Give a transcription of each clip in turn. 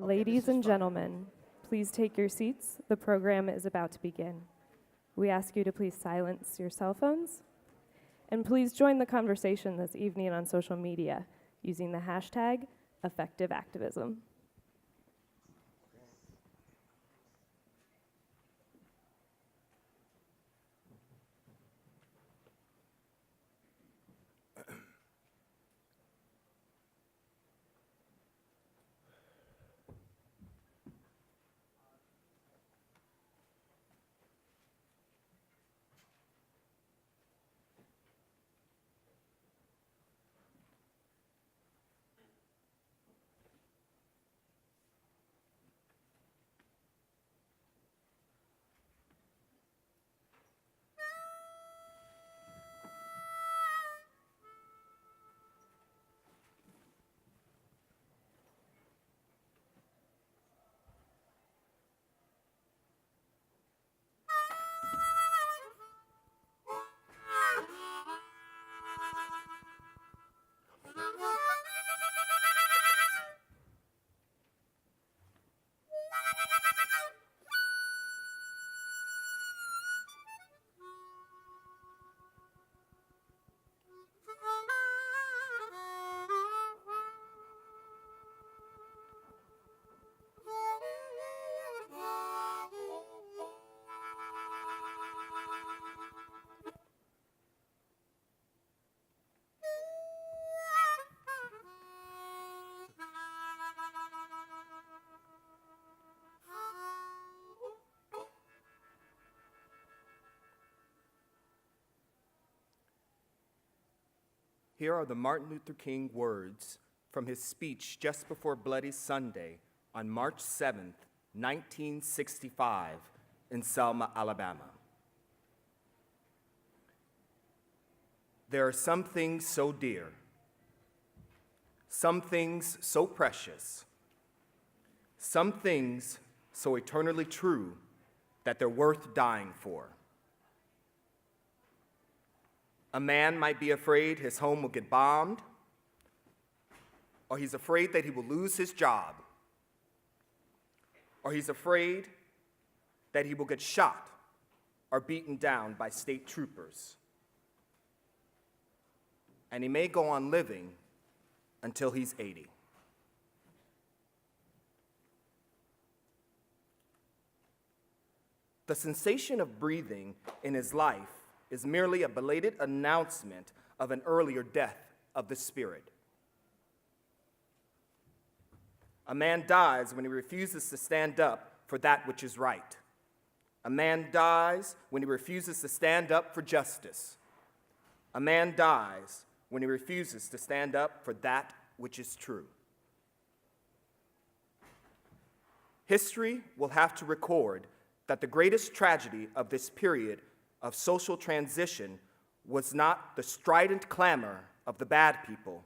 Ladies and gentlemen, please take your seats. The program is about to begin. We ask you to please silence your cell phones, and please join the conversation this evening on social media using the hashtag #EffectiveActivism. Here are the Martin Luther King words from his speech just before Bloody Sunday on March 7th, 1965, in Selma, Alabama. There are some things so dear, some things so precious, some things so eternally true that they're worth dying for. A man might be afraid his home will get bombed, or he's afraid that he will lose his job, or he's afraid that he will get shot or beaten down by state troopers. And he may go on living until he's 80. The sensation of breathing in his life is merely a belated announcement of an earlier death of the spirit. A man dies when he refuses to stand up for that which is right. A man dies when he refuses to stand up for justice. A man dies when he refuses to stand up for that which is true. History will have to record that the greatest tragedy of this period of social transition was not the strident clamor of the bad people,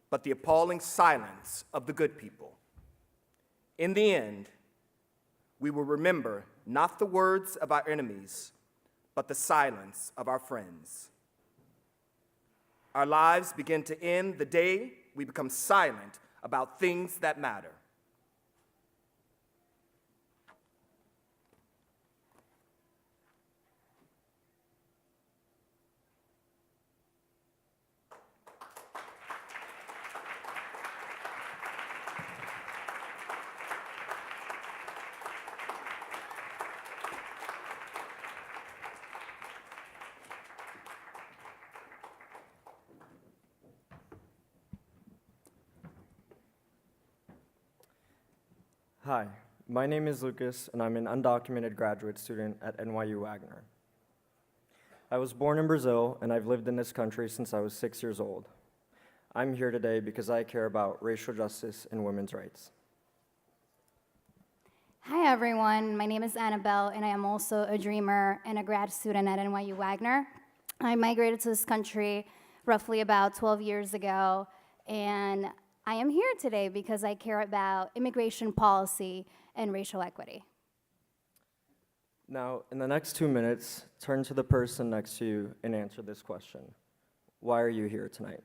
but the appalling silence of the good people. In the end, we will remember not the words of our enemies, but the silence of our friends. Our lives begin to end the day we become silent about things that matter. Hi, my name is Lucas, and I'm an undocumented graduate student at NYU Wagner. I was born in Brazil, and I've lived in this country since I was 6 years old. I'm here today because I care about racial justice and women's rights. Hi everyone, my name is Annabelle, and I am also a dreamer and a grad student at NYU Wagner. I migrated to this country roughly about 12 years ago, and I am here today because I care about immigration policy and racial equity. Now, in the next 2 minutes, turn to the person next to you and answer this question. Why are you here tonight?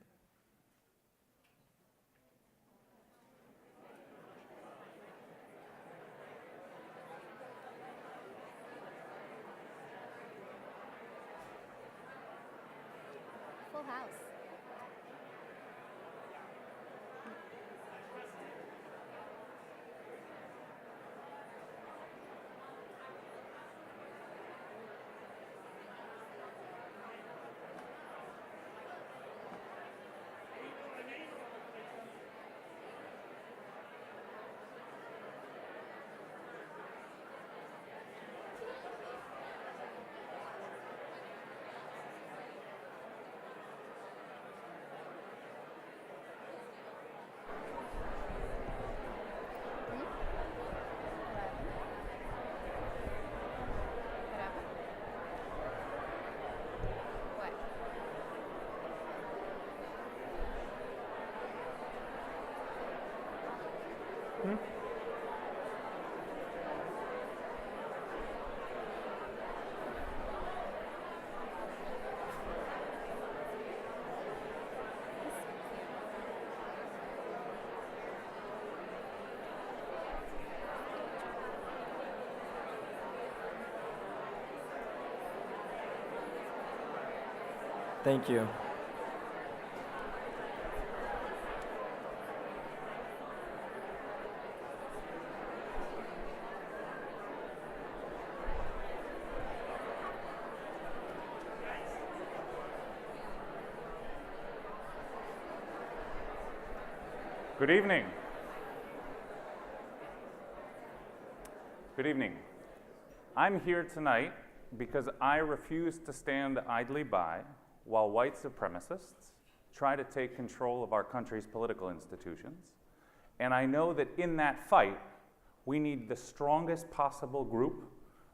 house. Thank you. Good evening. Good evening. I'm here tonight because I refuse to stand idly by while white supremacists try to take control of our country's political institutions. And I know that in that fight, we need the strongest possible group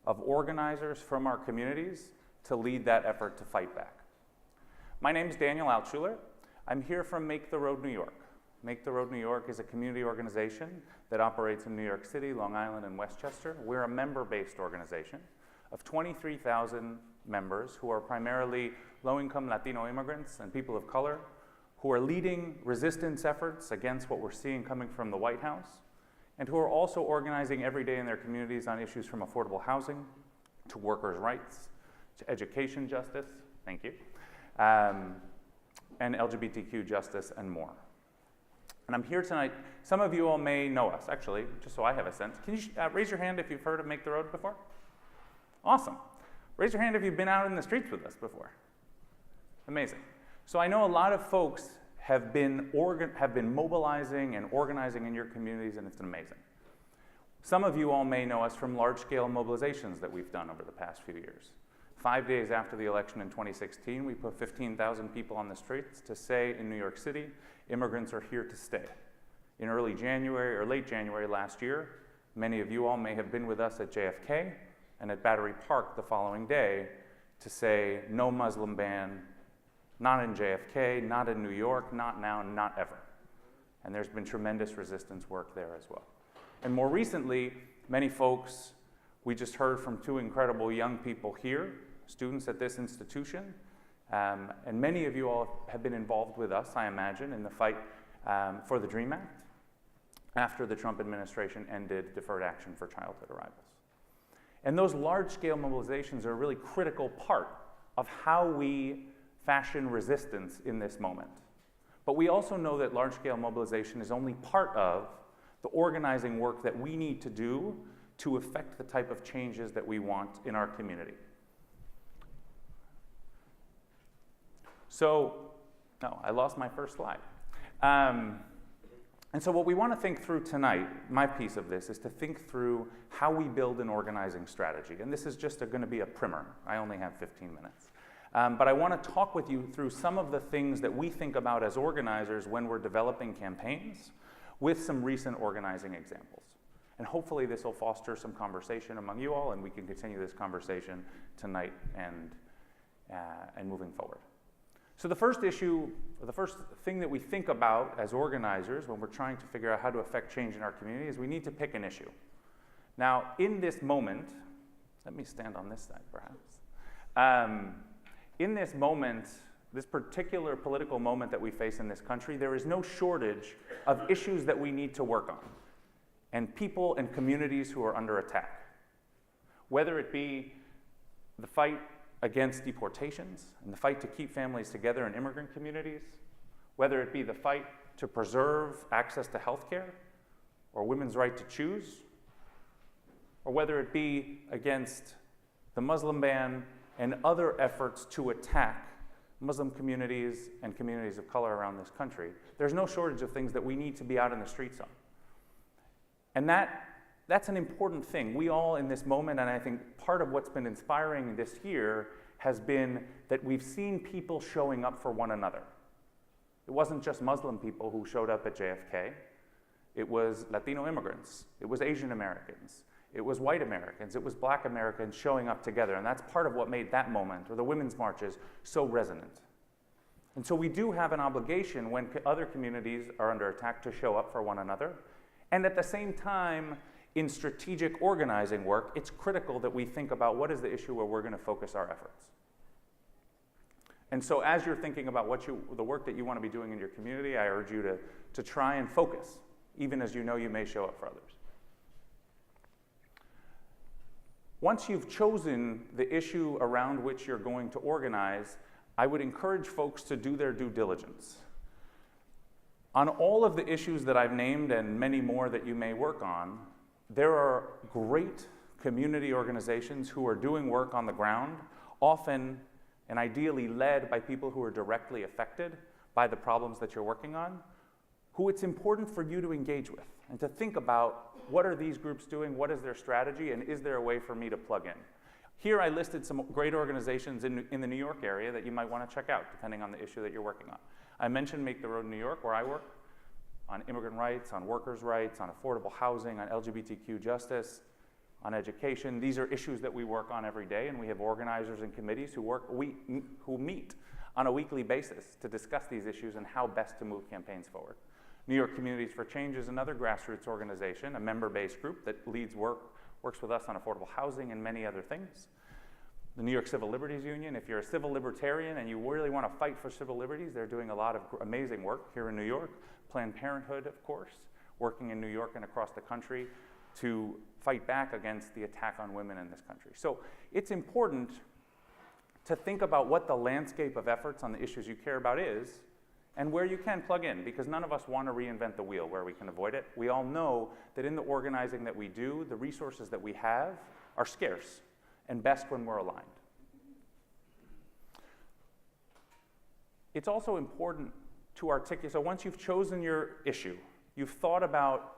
of organizers from our communities to lead that effort to fight back. My name is Daniel Altschuler. I'm here from Make the Road New York. Make the Road New York is a community organization that operates in New York City, Long Island, and Westchester. We're a member-based organization of 23,000 members who are primarily low-income Latino immigrants and people of color who are leading resistance efforts against what we're seeing coming from the White House, and who are also organizing every day in their communities on issues from affordable housing to workers' rights, to education justice, thank you, and LGBTQ justice and more. And I'm here tonight. Some of you all may know us, actually, just so I have a sense. Can you raise your hand if you've heard of Make the Road before? Awesome. Raise your hand if you've been out in the streets with us before. Amazing. So I know a lot of folks have been mobilizing and organizing in your communities, and it's amazing. Some of you all may know us from large-scale mobilizations that we've done over the past few years. 5 days after the election in 2016, we put 15,000 people on the streets to say in New York City, immigrants are here to stay. In early January or late January last year, many of you all may have been with us at JFK and at Battery Park the following day to say no Muslim ban, not in JFK, not in New York, not now, not ever. And there's been tremendous resistance work there as well. And more recently, many folks, we just heard from two incredible young people here, students at this institution, and many of you all have been involved with us, I imagine, in the fight for the DREAM Act after the Trump administration ended deferred action for childhood arrivals. And those large-scale mobilizations are a really critical part of how we fashion resistance in this moment. But we also know that large-scale mobilization is only part of the organizing work that we need to do to affect the type of changes that we want in our community. So, no, I lost my first slide. And so what we want to think through tonight, my piece of this, is to think through how we build an organizing strategy. And this is just going to be a primer. I only have 15 minutes. But I want to talk with you through some of the things that we think about as organizers when we're developing campaigns with some recent organizing examples. And hopefully this will foster some conversation among you all, and we can continue this conversation tonight and moving forward. So the first issue, or the first thing that we think about as organizers when we're trying to figure out how to affect change in our community is we need to pick an issue. Now, in this moment, let me stand on this side perhaps. In this moment, this particular political moment that we face in this country, there is no shortage of issues that we need to work on, and people and communities who are under attack. Whether it be the fight against deportations and the fight to keep families together in immigrant communities, whether it be the fight to preserve access to health care or women's right to choose, or whether it be against the Muslim ban and other efforts to attack Muslim communities and communities of color around this country. There's no shortage of things that we need to be out in the streets on. And that's an important thing. We all in this moment, and I think part of what's been inspiring this year has been that we've seen people showing up for one another. It wasn't just Muslim people who showed up at JFK. It was Latino immigrants. It was Asian Americans. It was white Americans. It was black Americans showing up together. And that's part of what made that moment, or the women's marches, so resonant. And so we do have an obligation when other communities are under attack to show up for one another. And at the same time, in strategic organizing work, it's critical that we think about what is the issue where we're going to focus our efforts. And so as you're thinking about the work that you want to be doing in your community, I urge you to try and focus, even as you know you may show up for others. Once you've chosen the issue around which you're going to organize, I would encourage folks to do their due diligence. On all of the issues that I've named and many more that you may work on, there are great community organizations who are doing work on the ground, often and ideally led by people who are directly affected by the problems that you're working on, who it's important for you to engage with and to think about what are these groups doing, what is their strategy, and is there a way for me to plug in? Here I listed some great organizations in the New York area that you might want to check out, depending on the issue that you're working on. I mentioned Make the Road New York, where I work, on immigrant rights, on workers' rights, on affordable housing, on LGBTQ justice, on education. These are issues that we work on every day, and we have organizers and committees who meet on a weekly basis to discuss these issues and how best to move campaigns forward. New York Communities for Change is another grassroots organization, a member-based group that works with us on affordable housing and many other things. The New York Civil Liberties Union, if you're a civil libertarian and you really want to fight for civil liberties, they're doing a lot of amazing work here in New York. Planned Parenthood, of course, working in New York and across the country to fight back against the attack on women in this country. So it's important to think about what the landscape of efforts on the issues you care about is and where you can plug in, because none of us want to reinvent the wheel where we can avoid it. We all know that in the organizing that we do, the resources that we have are scarce and best when we're aligned. It's also important to articulate, so once you've chosen your issue, you've thought about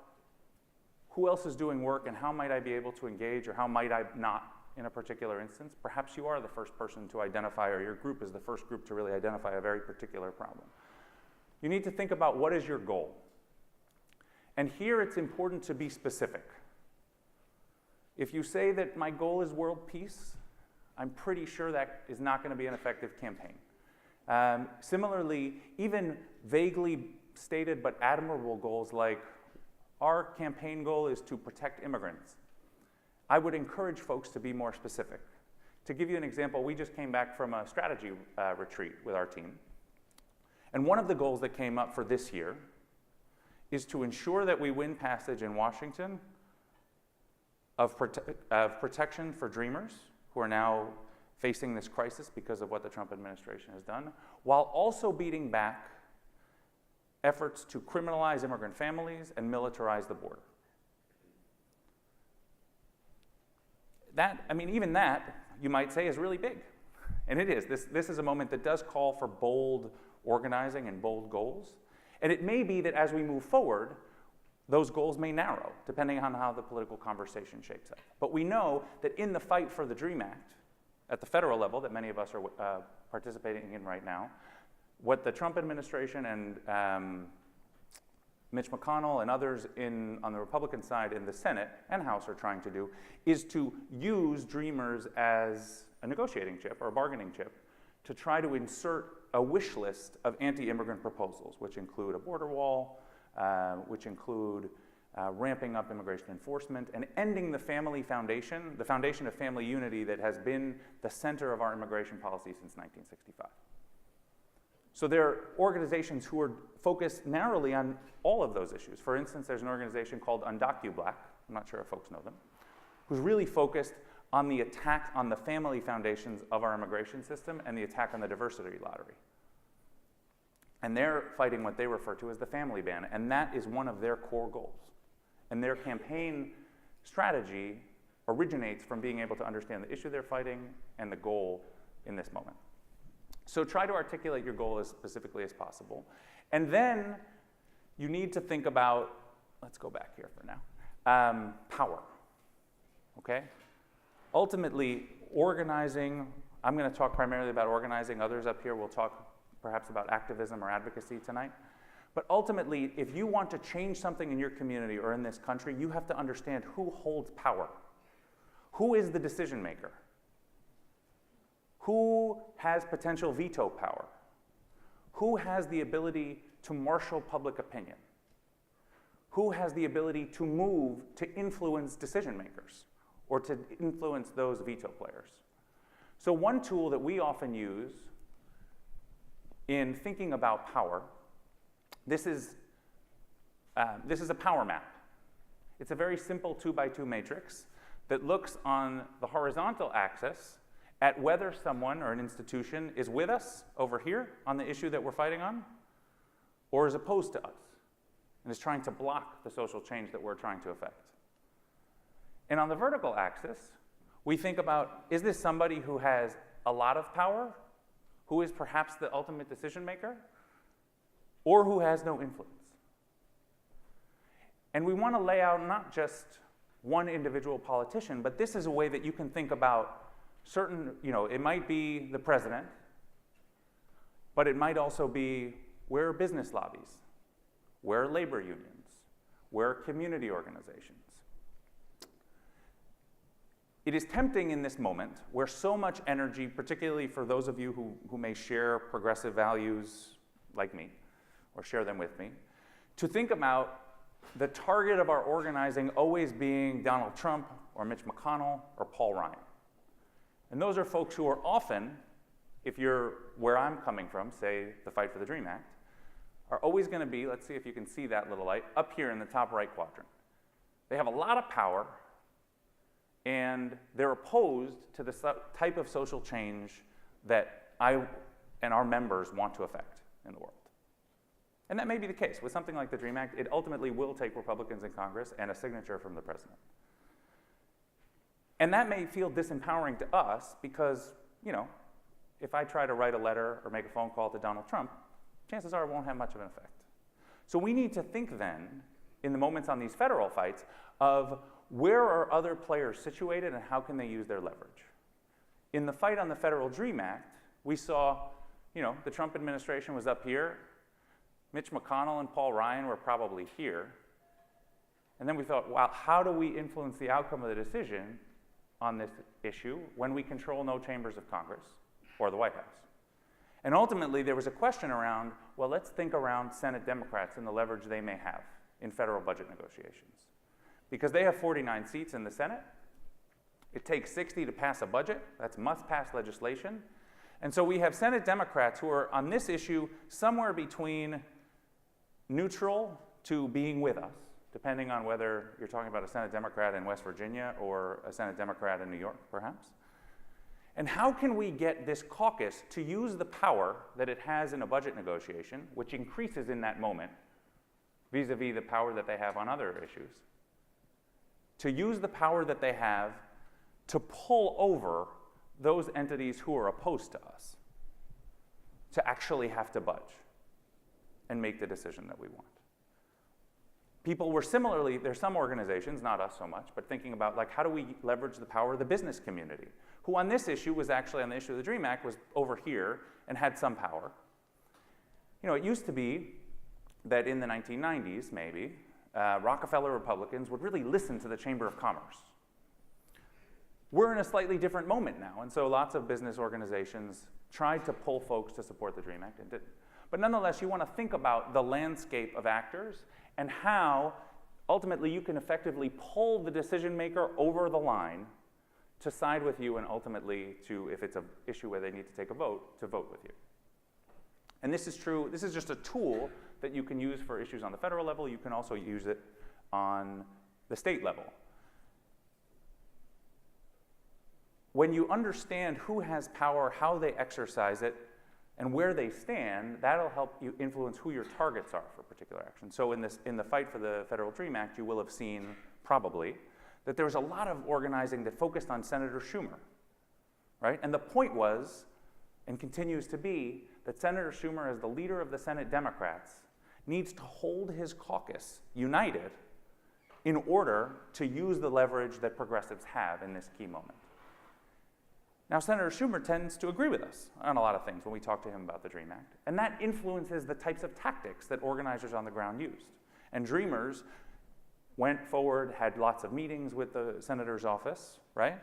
who else is doing work and how might I be able to engage or how might I not in a particular instance. Perhaps you are the first person to identify, or your group is the first group to really identify a very particular problem. You need to think about what is your goal. And here it's important to be specific. If you say that my goal is world peace, I'm pretty sure that is not going to be an effective campaign. Similarly, even vaguely stated but admirable goals like our campaign goal is to protect immigrants, I would encourage folks to be more specific. To give you an example, we just came back from a strategy retreat with our team. And one of the goals that came up for this year is to ensure that we win passage in Washington of protection for dreamers who are now facing this crisis because of what the Trump administration has done, while also beating back efforts to criminalize immigrant families and militarize the border. Even that, you might say, is really big. And it is. This is a moment that does call for bold organizing and bold goals. And it may be that as we move forward, those goals may narrow, depending on how the political conversation shapes up. But we know that in the fight for the DREAM Act, at the federal level that many of us are participating in right now, what the Trump administration and Mitch McConnell and others on the Republican side in the Senate and House are trying to do is to use Dreamers as a negotiating chip or a bargaining chip to try to insert a wish list of anti-immigrant proposals, which include a border wall, which include ramping up immigration enforcement, and ending the foundation of family unity that has been the center of our immigration policy since 1965. So there are organizations who are focused narrowly on all of those issues. For instance, there's an organization called UndocuBlack, I'm not sure if folks know them, who's really focused on the attack on the family foundations of our immigration system and the attack on the diversity lottery. And they're fighting what they refer to as the family ban, and that is one of their core goals. And their campaign strategy originates from being able to understand the issue they're fighting and the goal in this moment. So try to articulate your goal as specifically as possible. And then you need to think about, let's go back here for now, power, okay? Ultimately, organizing, I'm going to talk primarily about organizing. Others up here will talk perhaps about activism or advocacy tonight. But ultimately, if you want to change something in your community or in this country, you have to understand who holds power. Who is the decision maker? Who has potential veto power? Who has the ability to marshal public opinion? Who has the ability to move to influence decision makers or to influence those veto players? So one tool that we often use in thinking about power, this is a power map. It's a very simple 2x2 matrix that looks on the horizontal axis at whether someone or an institution is with us over here on the issue that we're fighting on, or is opposed to us and is trying to block the social change that we're trying to affect. And on the vertical axis, we think about, is this somebody who has a lot of power, who is perhaps the ultimate decision maker, or who has no influence? And we want to lay out not just one individual politician, but this is a way that you can think about certain, it might be the president, but it might also be where are business lobbies, where are labor unions, where are community organizations. It is tempting in this moment, where so much energy, particularly for those of you who may share progressive values like me, or share them with me, to think about the target of our organizing always being Donald Trump, or Mitch McConnell, or Paul Ryan. And those are folks who are often, if you're where I'm coming from, say the Fight for the Dream Act, are always going to be, let's see if you can see that little light, up here in the top right quadrant. They have a lot of power, and they're opposed to the type of social change that I and our members want to affect in the world. And that may be the case. With something like the DREAM Act, it ultimately will take Republicans in Congress and a signature from the president. And that may feel disempowering to us because, if I try to write a letter or make a phone call to Donald Trump, chances are it won't have much of an effect. So we need to think then, in the moments on these federal fights, of where are other players situated and how can they use their leverage? In the fight on the Federal DREAM Act, we saw, the Trump administration was up here, Mitch McConnell and Paul Ryan were probably here, and then we thought, wow, how do we influence the outcome of the decision on this issue when we control no chambers of Congress or the White House? And ultimately, there was a question around, well, let's think around Senate Democrats and the leverage they may have in federal budget negotiations. Because they have 49 seats in the Senate. It takes 60 to pass a budget. That's must-pass legislation. And so we have Senate Democrats who are, on this issue, somewhere between neutral to being with us, depending on whether you're talking about a Senate Democrat in West Virginia or a Senate Democrat in New York, perhaps. And how can we get this caucus to use the power that it has in a budget negotiation, which increases in that moment, vis-a-vis the power that they have on other issues, to use the power that they have to pull over those entities who are opposed to us, to actually have to budge and make the decision that we want. People were similarly, there's some organizations, not us so much, but thinking about how do we leverage the power of the business community, who on this issue was actually, on the issue of the DREAM Act, was over here and had some power. It used to be that in the 1990s, maybe, Rockefeller Republicans would really listen to the Chamber of Commerce. We're in a slightly different moment now, and so lots of business organizations tried to pull folks to support the DREAM Act and didn't. But nonetheless, you want to think about the landscape of actors and how ultimately you can effectively pull the decision maker over the line to side with you and ultimately to, if it's an issue where they need to take a vote, to vote with you. And this is true, this is just a tool that you can use for issues on the federal level. You can also use it on the state level. when you understand who has power, how they exercise it, and where they stand, that'll help you influence who your targets are for particular action. So in the fight for the Federal Dream Act, you will have seen, probably, that there was a lot of organizing that focused on Senator Schumer, right? And the point was, and continues to be, that Senator Schumer, as the leader of the Senate Democrats, needs to hold his caucus united in order to use the leverage that progressives have in this key moment. Now, Senator Schumer tends to agree with us on a lot of things when we talk to him about the DREAM Act, and that influences the types of tactics that organizers on the ground used. And Dreamers went forward, had lots of meetings with the senator's office, right?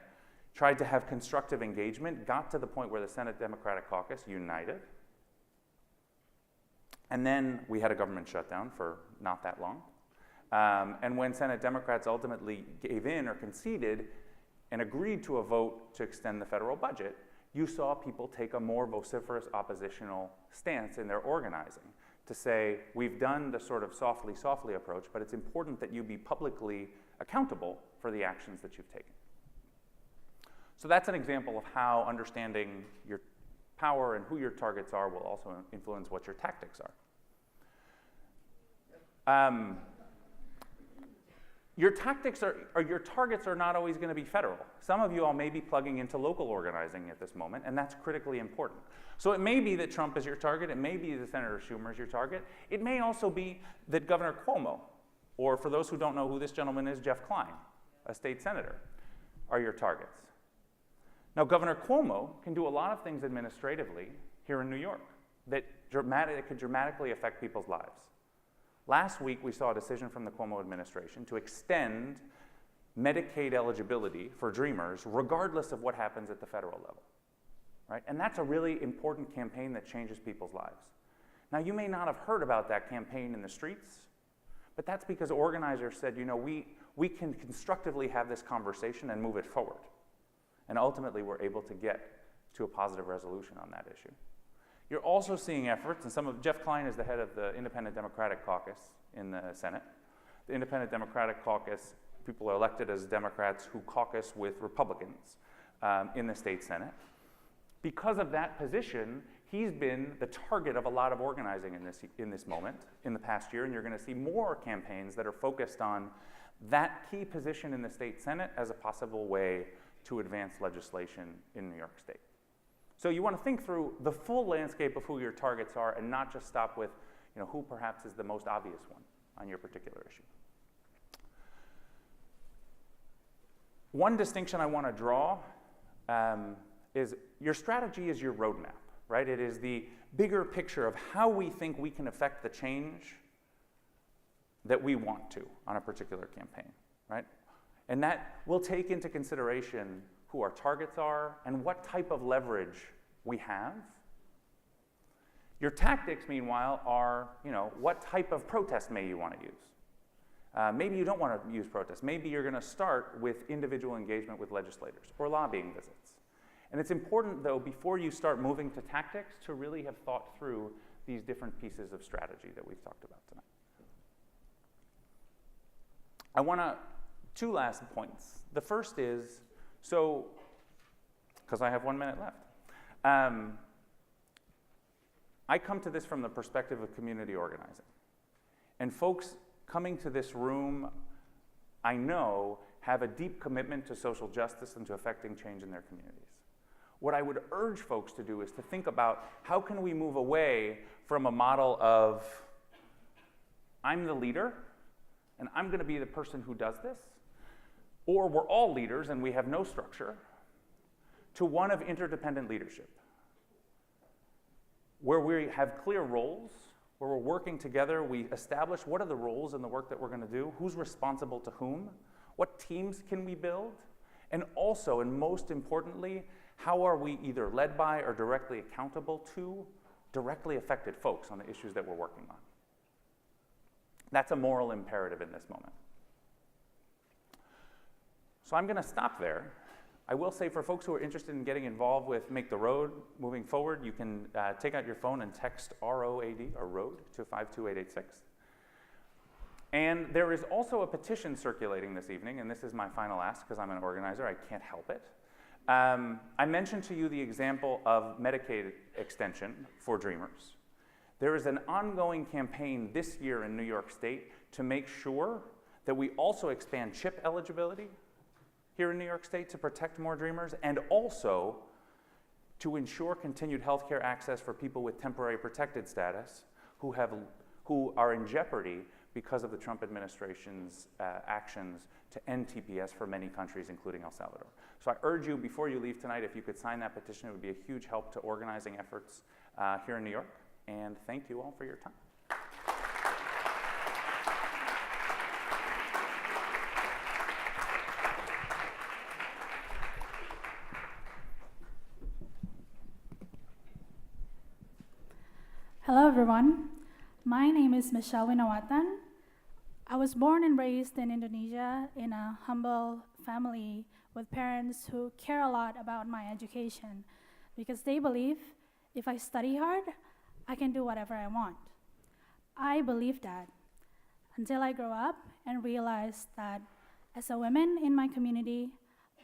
Tried to have constructive engagement, got to the point where the Senate Democratic Caucus united. And then we had a government shutdown for not that long. And when Senate Democrats ultimately gave in or conceded and agreed to a vote to extend the federal budget, you saw people take a more vociferous oppositional stance in their organizing to say, we've done the sort of softly, softly approach, but it's important that you be publicly accountable for the actions that you've taken. So that's an example of how understanding your power and who your targets are will also influence what your tactics are. Your tactics or your targets are not always going to be federal. Some of you all may be plugging into local organizing at this moment, and that's critically important. So it may be that Trump is your target. It may be that Senator Schumer is your target. It may also be that Governor Cuomo, or for those who don't know who this gentleman is, Jeff Klein, a state senator, are your targets. Now, Governor Cuomo can do a lot of things administratively here in New York that could dramatically affect people's lives. Last week, we saw a decision from the Cuomo administration to extend Medicaid eligibility for Dreamers, regardless of what happens at the federal level, right? And that's a really important campaign that changes people's lives. Now, you may not have heard about that campaign in the streets, but that's because organizers said, you know, we can constructively have this conversation and move it forward. And ultimately, we're able to get to a positive resolution on that issue. You're also seeing efforts, and Jeff Klein is the head of the Independent Democratic Caucus in the Senate. The Independent Democratic Caucus, people are elected as Democrats who caucus with Republicans in the state Senate. Because of that position, he's been the target of a lot of organizing in this moment, in the past year, and you're going to see more campaigns that are focused on that key position in the state Senate as a possible way to advance legislation in New York State. So you want to think through the full landscape of who your targets are and not just stop with, you know, who perhaps is the most obvious one on your particular issue. One distinction I want to draw is your strategy is your roadmap, right? It is the bigger picture of how we think we can affect the change that we want to on a particular campaign, right? And that will take into consideration who our targets are and what type of leverage we have. Your tactics, meanwhile, are, you know, what type of protest may you want to use? Maybe you don't want to use protest. Maybe you're going to start with individual engagement with legislators or lobbying visits. And it's important, though, before you start moving to tactics, to really have thought through these different pieces of strategy that we've talked about tonight. I want to, two last points. The first is, so, because I have 1 minute left. I come to this from the perspective of community organizing. And folks coming to this room, I know, have a deep commitment to social justice and to affecting change in their communities. What I would urge folks to do is to think about how can we move away from a model of, I'm the leader, and I'm going to be the person who does this, or we're all leaders and we have no structure, to one of interdependent leadership, where we have clear roles, where we're working together, we establish what are the roles in the work that we're going to do, who's responsible to whom, what teams can we build, and also, and most importantly, how are we either led by or directly accountable to directly affected folks on the issues that we're working on. That's a moral imperative in this moment. So I'm going to stop there. I will say for folks who are interested in getting involved with Make the Road moving forward, you can take out your phone and text ROAD, or ROAD, to 52886. And there is also a petition circulating this evening, and this is my final ask because I'm an organizer, I can't help it, I mentioned to you the example of Medicaid extension for Dreamers. There is an ongoing campaign this year in New York State to make sure that we also expand CHIP eligibility here in New York State to protect more Dreamers, and also to ensure continued healthcare access for people with temporary protected status who are in jeopardy because of the Trump administration's actions to end TPS for many countries, including El Salvador. So I urge you, before you leave tonight, if you could sign that petition, it would be a huge help to organizing efforts here in New York. And thank you all for your time. Hello, everyone. My name is Michelle Winawatan. I was born and raised in Indonesia in a humble family with parents who care a lot about my education because they believe if I study hard, I can do whatever I want. I believed that until I grew up and realized that as a woman in my community,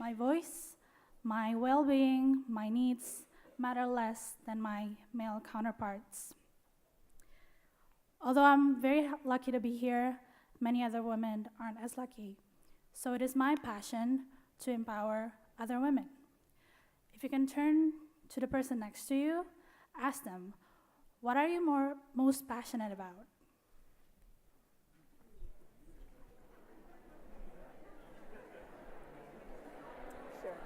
my voice, my well-being, my needs matter less than my male counterparts. Although I'm very lucky to be here, many other women aren't as lucky. So it is my passion to empower other women. If you can turn to the person next to you, ask them, what are you most passionate about? Sure.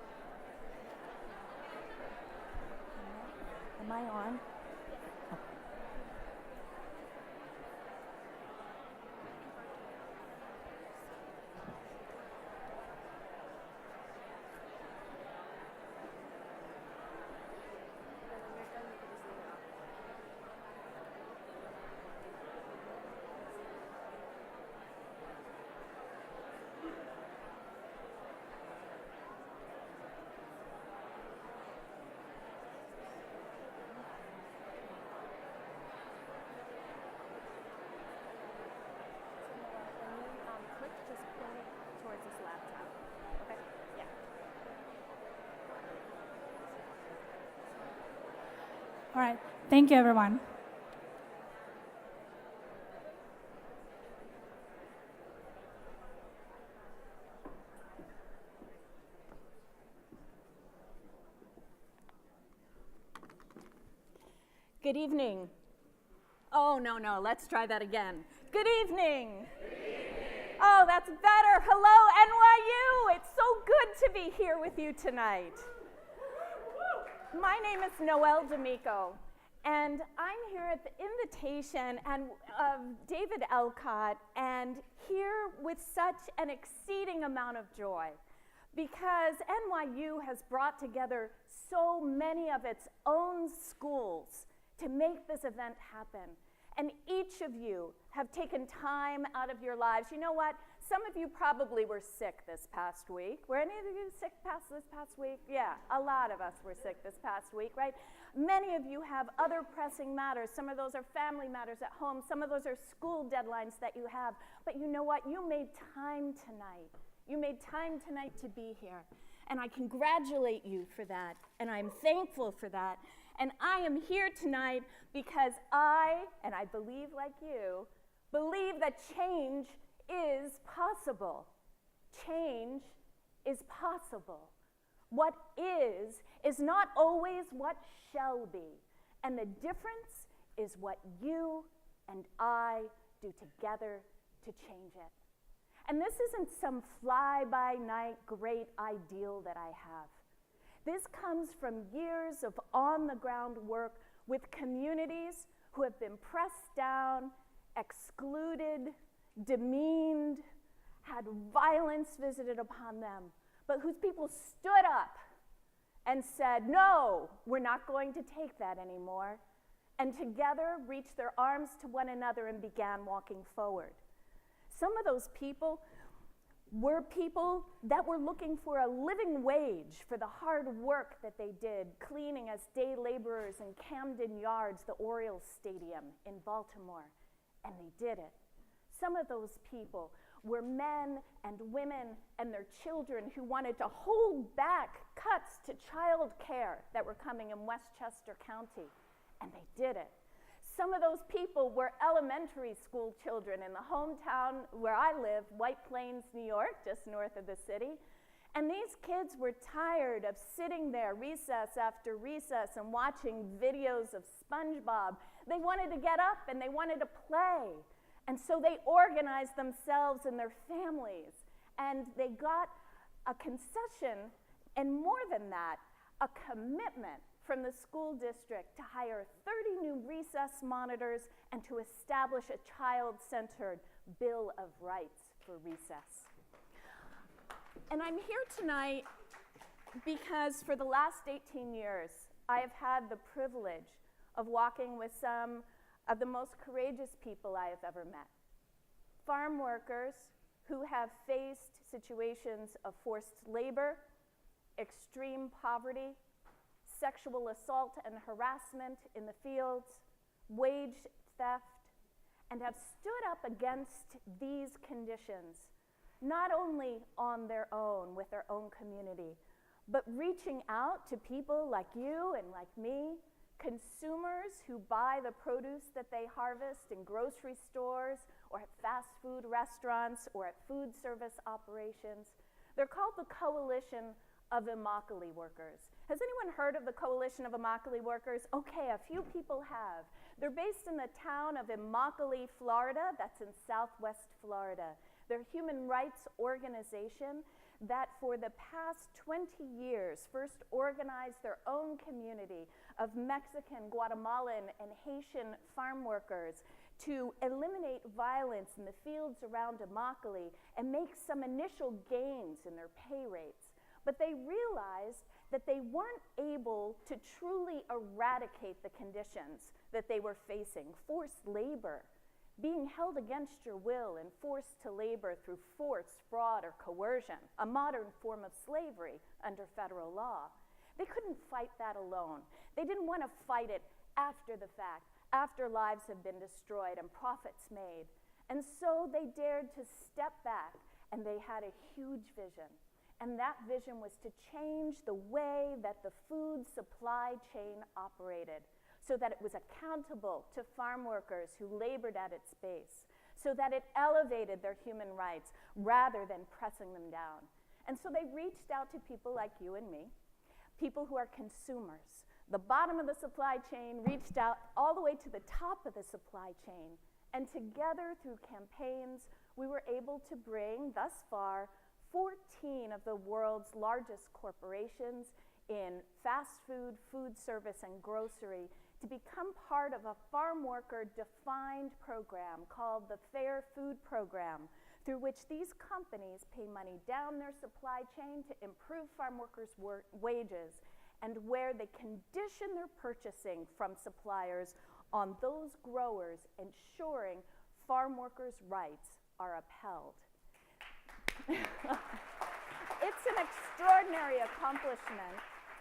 Am I on? All right, thank you, everyone. Good evening. Oh, no, let's try that again. Good evening. Good evening. Oh, that's better. Hello, NYU. It's so good to be here with you tonight. My name is Noel DAmico, and I'm here at the invitation of David Elcott, and here with such an exceeding amount of joy, because NYU has brought together so many of its own schools to make this event happen. And each of you have taken time out of your lives. You know what? Some of you probably were sick this past week. Were any of you sick this past week? Yeah, a lot of us were sick this past week, right? Many of you have other pressing matters. Some of those are family matters at home. Some of those are school deadlines that you have. But you know what? You made time tonight. You made time tonight to be here. And I congratulate you for that. And I'm thankful for that. And I am here tonight because I believe like you, believe that change is possible. Change is possible. What is not always what shall be. And the difference is what you and I do together to change it. And this isn't some fly-by-night great ideal that I have. This comes from years of on-the-ground work with communities who have been pressed down, excluded, demeaned, had violence visited upon them, but whose people stood up and said, no, we're not going to take that anymore, and together reached their arms to one another and began walking forward. Some of those people were people that were looking for a living wage for the hard work that they did, cleaning as day laborers in Camden Yards, the Orioles Stadium in Baltimore, and they did it. Some of those people were men and women and their children who wanted to hold back cuts to child care that were coming in Westchester County, and they did it. Some of those people were elementary school children in the hometown where I live, White Plains, New York, just north of the city. And these kids were tired of sitting there recess after recess and watching videos of SpongeBob. They wanted to get up and they wanted to play. And so they organized themselves and their families. And they got a concession, and more than that, a commitment from the school district to hire 30 new recess monitors and to establish a child-centered Bill of Rights for recess. And I'm here tonight because for the last 18 years, I have had the privilege of walking with some of the most courageous people I have ever met. Farm workers who have faced situations of forced labor, extreme poverty, sexual assault and harassment in the fields, wage theft, and have stood up against these conditions, not only on their own, with their own community, but reaching out to people like you and like me, consumers who buy the produce that they harvest in grocery stores or at fast food restaurants or at food service operations. They're called the Coalition of Immokalee Workers. Has anyone heard of the Coalition of Immokalee Workers? Okay, a few people have. They're based in the town of Immokalee, Florida. That's in southwest Florida. They're a human rights organization that for the past 20 years first organized their own community of Mexican, Guatemalan, and Haitian farm workers to eliminate violence in the fields around Immokalee and make some initial gains in their pay rates. But they realized that they weren't able to truly eradicate the conditions that they were facing. Forced labor, being held against your will and forced to labor through force, fraud, or coercion, a modern form of slavery under federal law. They couldn't fight that alone. They didn't want to fight it after the fact, after lives have been destroyed and profits made. And so they dared to step back, and they had a huge vision. And that vision was to change the way that the food supply chain operated so that it was accountable to farm workers who labored at its base, so that it elevated their human rights rather than pressing them down. And so they reached out to people like you and me, people who are consumers. The bottom of the supply chain reached out all the way to the top of the supply chain. And together, through campaigns, we were able to bring, thus far, 14 of the world's largest corporations in fast food, food service, and grocery to become part of a farm worker defined program called the Fair Food Program, through which these companies pay money down their supply chain to improve farm workers' wages, and where they condition their purchasing from suppliers on those growers, ensuring farm workers' rights are upheld. It's an extraordinary accomplishment,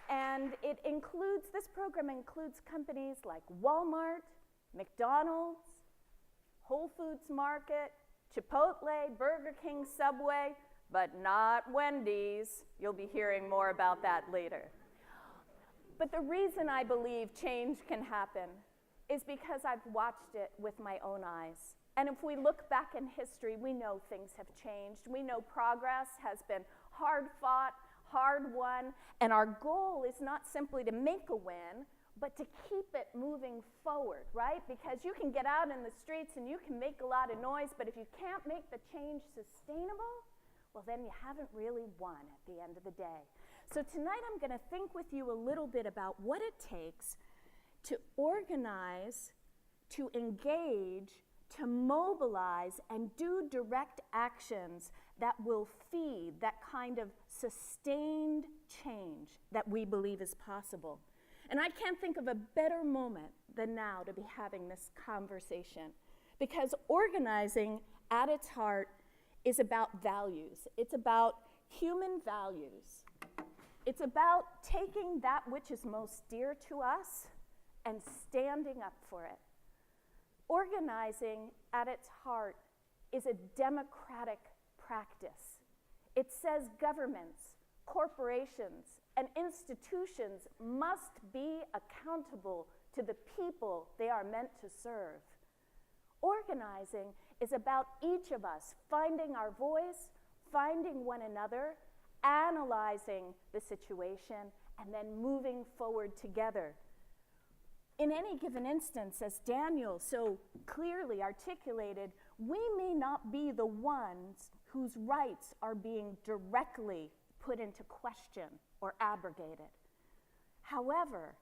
and this program includes companies like Walmart, McDonald's, Whole Foods Market, Chipotle, Burger King, Subway, but not Wendy's. You'll be hearing more about that later. But the reason I believe change can happen is because I've watched it with my own eyes. And if we look back in history, we know things have changed. We know progress has been hard fought, hard won, and our goal is not simply to make a win, but to keep it moving forward, right? Because you can get out in the streets and you can make a lot of noise, but if you can't make the change sustainable, well, then you haven't really won at the end of the day. So tonight I'm going to think with you a little bit about what it takes to organize, to engage, to mobilize, and do direct actions that will feed that kind of sustained change that we believe is possible. And I can't think of a better moment than now to be having this conversation, because organizing at its heart is about values. It's about human values. It's about taking that which is most dear to us and standing up for it. Organizing at its heart is a democratic practice. It says governments, corporations, and institutions must be accountable to the people they are meant to serve. Organizing is about each of us finding our voice, finding one another, analyzing the situation, and then moving forward together. In any given instance, as Daniel so clearly articulated, we may not be the ones whose rights are being directly put into question or abrogated. However,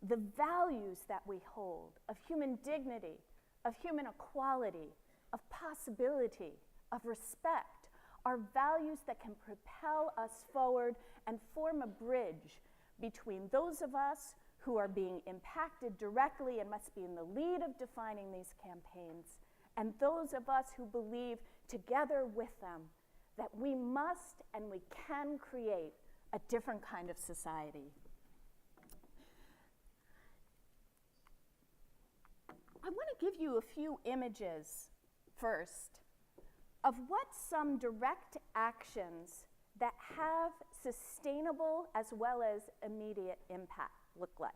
the values that we hold of human dignity, of human equality, of possibility, of respect, are values that can propel us forward and form a bridge between those of us who are being impacted directly and must be in the lead of defining these campaigns, and those of us who believe together with them that we must and we can create a different kind of society. I want to give you a few images first of what some direct actions that have sustainable as well as immediate impact look like.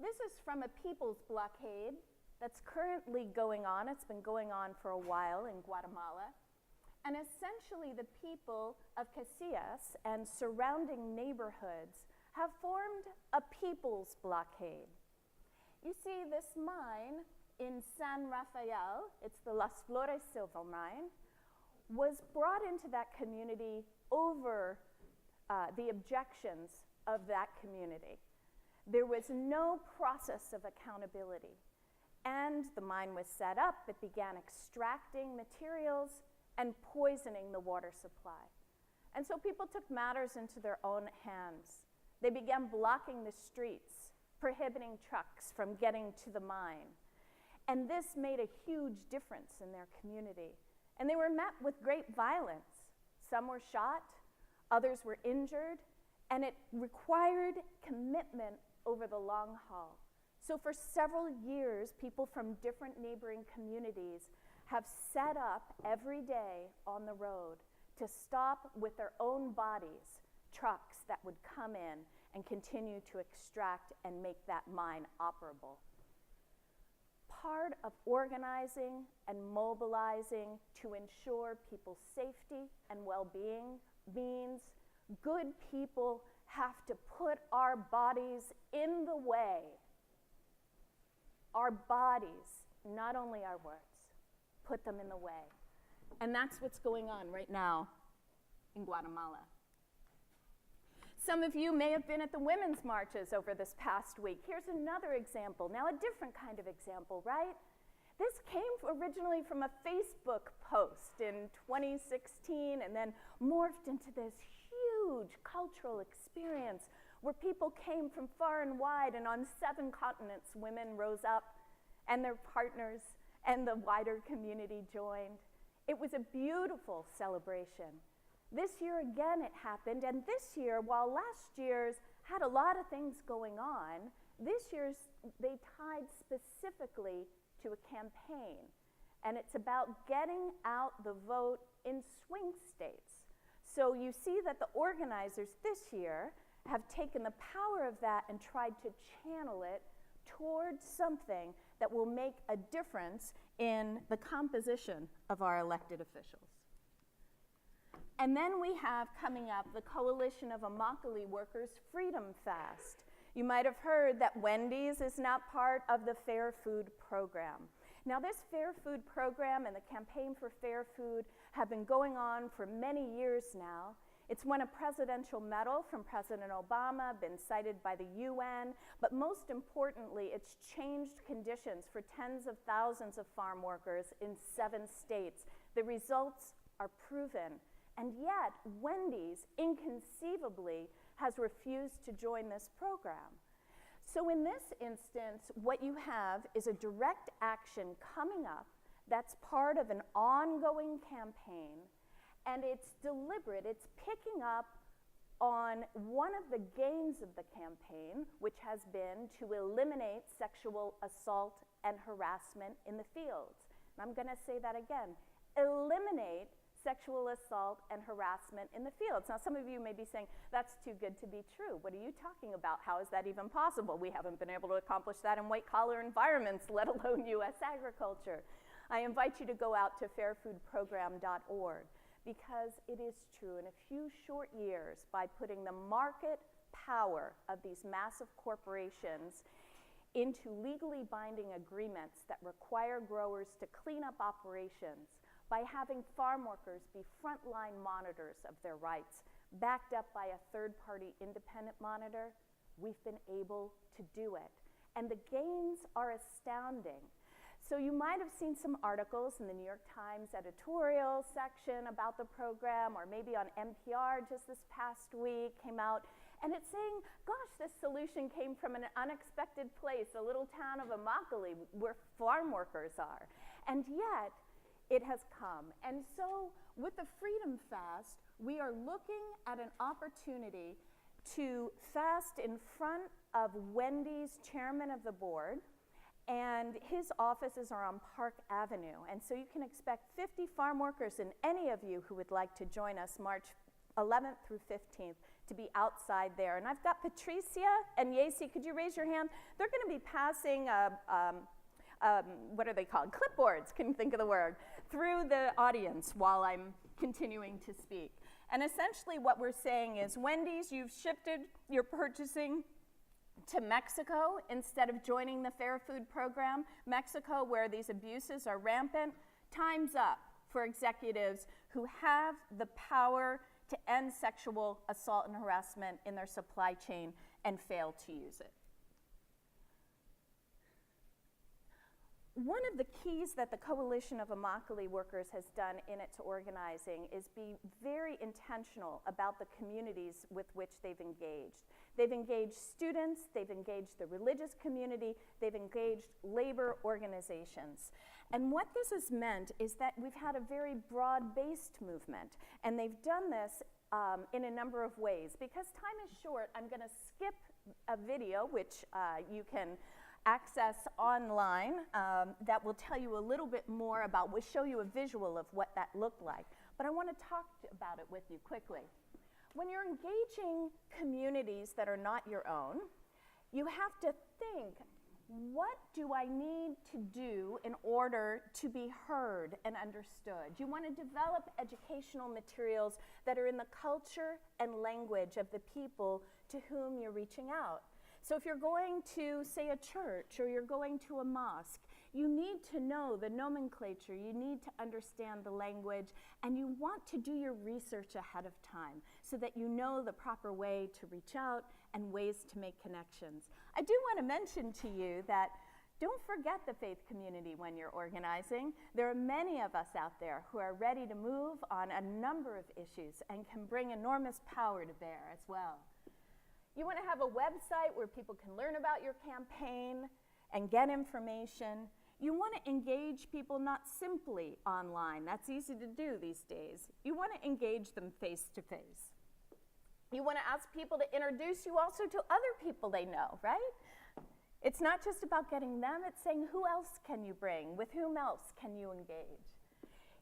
This is from a people's blockade that's currently going on. It's been going on for a while in Guatemala. And essentially the people of Casillas and surrounding neighborhoods have formed a people's blockade. You see this mine in San Rafael, it's the Las Flores silver mine, was brought into that community over the objections of that community. There was no process of accountability. And the mine was set up, it began extracting materials and poisoning the water supply. And so people took matters into their own hands. They began blocking the streets, prohibiting trucks from getting to the mine. And this made a huge difference in their community. And they were met with great violence. Some were shot, others were injured, and it required commitment over the long haul. So for several years, people from different neighboring communities have set up every day on the road to stop with their own bodies trucks that would come in and continue to extract and make that mine operable. Part of organizing and mobilizing to ensure people's safety and well-being means good people have to put our bodies in the way. Our bodies, not only our words, put them in the way. And that's what's going on right now in Guatemala. Some of you may have been at the women's marches over this past week. Here's another example. Now, a different kind of example, right? This came originally from a Facebook post in 2016 and then morphed into this huge cultural experience where people came from far and wide, and on 7 continents, women rose up and their partners and the wider community joined. It was a beautiful celebration. This year again it happened, and this year, while last year's had a lot of things going on, this year's they tied specifically to a campaign. And it's about getting out the vote in swing states. So you see that the organizers this year have taken the power of that and tried to channel it towards something that will make a difference in the composition of our elected officials. And then we have coming up the Coalition of Immokalee Workers Freedom Fast. You might have heard that Wendy's is not part of the Fair Food Program. Now, this Fair Food Program and the campaign for fair food have been going on for many years now. It's won a presidential medal from President Obama, been cited by the UN, but most importantly, it's changed conditions for tens of thousands of farm workers in 7 states. The results are proven. And yet, Wendy's, inconceivably, has refused to join this program. So in this instance, what you have is a direct action coming up that's part of an ongoing campaign, and it's deliberate. It's picking up on one of the gains of the campaign, which has been to eliminate sexual assault and harassment in the fields. And I'm going to say that again. Eliminate sexual assault and harassment in the fields. Now, some of you may be saying, that's too good to be true. What are you talking about? How is that even possible? We haven't been able to accomplish that in white-collar environments, let alone U.S. agriculture. I invite you to go out to fairfoodprogram.org, because it is true. In a few short years, by putting the market power of these massive corporations into legally binding agreements that require growers to clean up operations, by having farm workers be frontline monitors of their rights, backed up by a third-party independent monitor, we've been able to do it. And the gains are astounding. So you might have seen some articles in the New York Times editorial section about the program, or maybe on NPR just this past week came out, and it's saying, gosh, this solution came from an unexpected place, a little town of Immokalee, where farm workers are. And yet, it has come. And so with the Freedom Fast, we are looking at an opportunity to fast in front of Wendy's chairman of the board, and his offices are on Park Avenue. And so you can expect 50 farm workers and any of you who would like to join us March 11th through 15th to be outside there. And I've got Patricia and Yasi, could you raise your hand? They're gonna be passing what are they called? Clipboards, can you think of the word, through the audience while I'm continuing to speak. And essentially what we're saying is, Wendy's, you've shifted your purchasing to Mexico instead of joining the Fair Food Program. Mexico, where these abuses are rampant. Time's up for executives who have the power to end sexual assault and harassment in their supply chain and fail to use it. One of the keys that the Coalition of Immokalee Workers has done in its organizing is be very intentional about the communities with which they've engaged. They've engaged students, they've engaged the religious community, they've engaged labor organizations. And what this has meant is that we've had a very broad-based movement, and they've done this in a number of ways. Because time is short, I'm gonna skip a video, which you can access online, that will tell you a little bit more about, will show you a visual of what that looked like. But I want to talk about it with you quickly. When you're engaging communities that are not your own, you have to think, what do I need to do in order to be heard and understood? You want to develop educational materials that are in the culture and language of the people to whom you're reaching out. So if you're going to, say, a church, or you're going to a mosque, you need to know the nomenclature, you need to understand the language, and you want to do your research ahead of time so that you know the proper way to reach out and ways to make connections. I do want to mention to you that don't forget the faith community when you're organizing. There are many of us out there who are ready to move on a number of issues and can bring enormous power to bear as well. You want to have a website where people can learn about your campaign and get information. You want to engage people not simply online. That's easy to do these days. You want to engage them face to face. You want to ask people to introduce you also to other people they know, right? It's not just about getting them, it's saying who else can you bring? With whom else can you engage?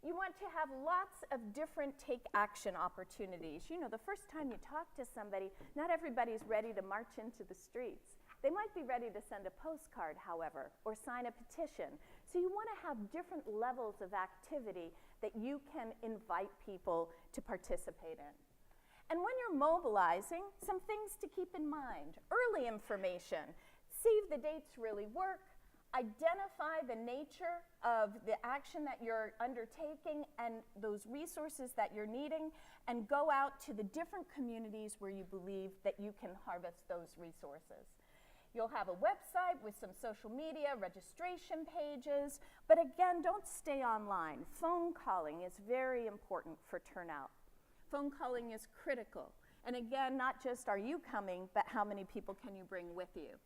You want to have lots of different take action opportunities. You know, the first time you talk to somebody, not everybody's ready to march into the streets. They might be ready to send a postcard, however, or sign a petition. So you want to have different levels of activity that you can invite people to participate in. And when you're mobilizing, some things to keep in mind. Early information, see if the dates really work. Identify the nature of the action that you're undertaking and those resources that you're needing, and go out to the different communities where you believe that you can harvest those resources. You'll have a website with some social media, registration pages, but again, don't stay online. Phone calling is very important for turnout. Phone calling is critical. And again, not just are you coming, but how many people can you bring with you?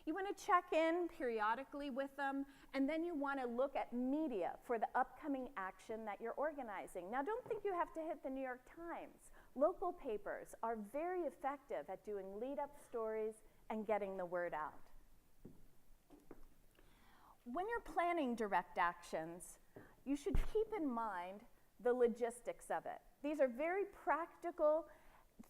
You want to check in periodically with them, and then you want to look at media for the upcoming action that you're organizing. Now, don't think you have to hit the New York Times. Local papers are very effective at doing lead-up stories and getting the word out. When you're planning direct actions, you should keep in mind the logistics of it. These are very practical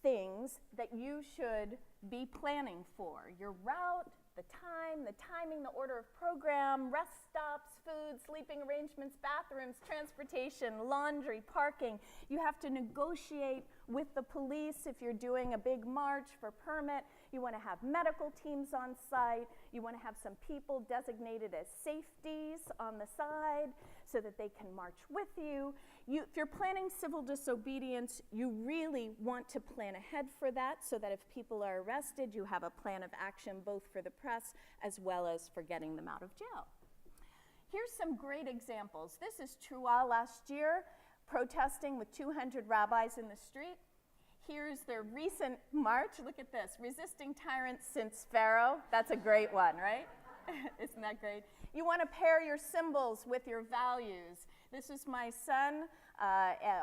things that you should be planning for. Your route, the timing, the order of program, rest stops, food, sleeping arrangements, bathrooms, transportation, laundry, parking. You have to negotiate with the police if you're doing a big march for permit. You want to have medical teams on site. You want to have some people designated as safeties on the side so that they can march with you. If you're planning civil disobedience, you really want to plan ahead for that so that if people are arrested, you have a plan of action both for the press as well as for getting them out of jail. Here's some great examples. This is Trua last year, protesting with 200 rabbis in the street. Here's their recent march. Look at this, resisting tyrants since Pharaoh. That's a great one, right? Isn't that great? You want to pair your symbols with your values. This is my son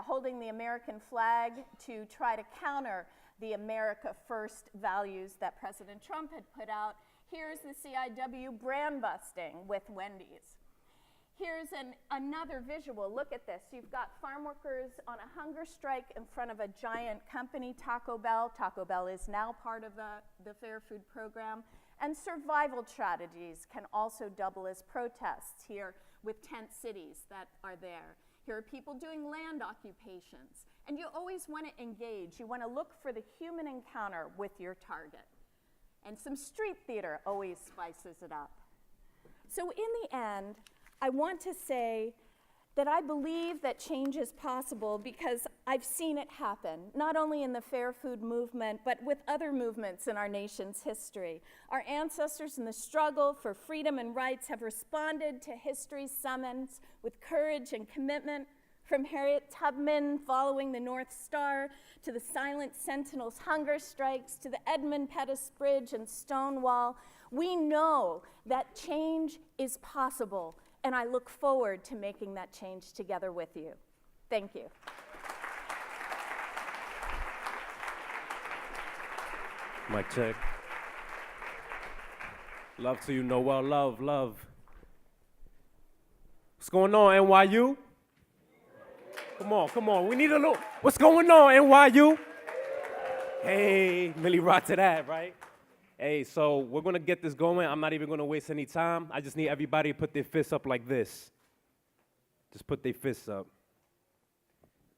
holding the American flag to try to counter the America First values that President Trump had put out. Here's the CIW brand busting with Wendy's. Here's another visual. Look at this. You've got farm workers on a hunger strike in front of a giant company, Taco Bell. Taco Bell is now part of the Fair Food Program. And survival strategies can also double as protests here with tent cities that are there. Here are people doing land occupations. And you always want to engage. You want to look for the human encounter with your target. And some street theater always spices it up. So in the end, I want to say that I believe that change is possible because I've seen it happen, not only in the fair food movement, but with other movements in our nation's history. Our ancestors in the struggle for freedom and rights have responded to history's summons with courage and commitment, from Harriet Tubman following the North Star, to the Silent Sentinels hunger strikes, to the Edmund Pettus Bridge and Stonewall. We know that change is possible, and I look forward to making that change together with you. Thank you. Mic check. Love to you, Noel. Love, love. What's going on, NYU? Come on. We need a little. What's going on, NYU? Hey, Millie rock to that, right? Hey, so we're gonna get this going. I'm not even gonna waste any time. I just need everybody to put their fists up like this. Just put their fists up.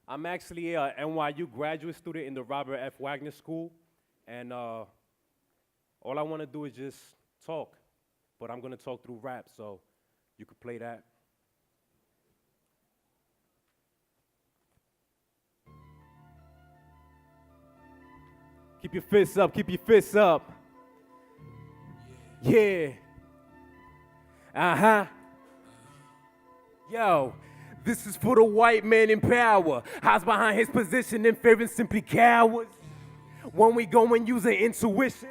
I'm actually a NYU graduate student in the Robert F. Wagner School, and all I wanna do is just talk, but I'm gonna talk through rap, so you could play that. Keep your fists up, keep your fists up. Yeah. Uh-huh. Yo, this is for the white man in power. Hides behind his position and fearing simply cowards. When we go and use an intuition.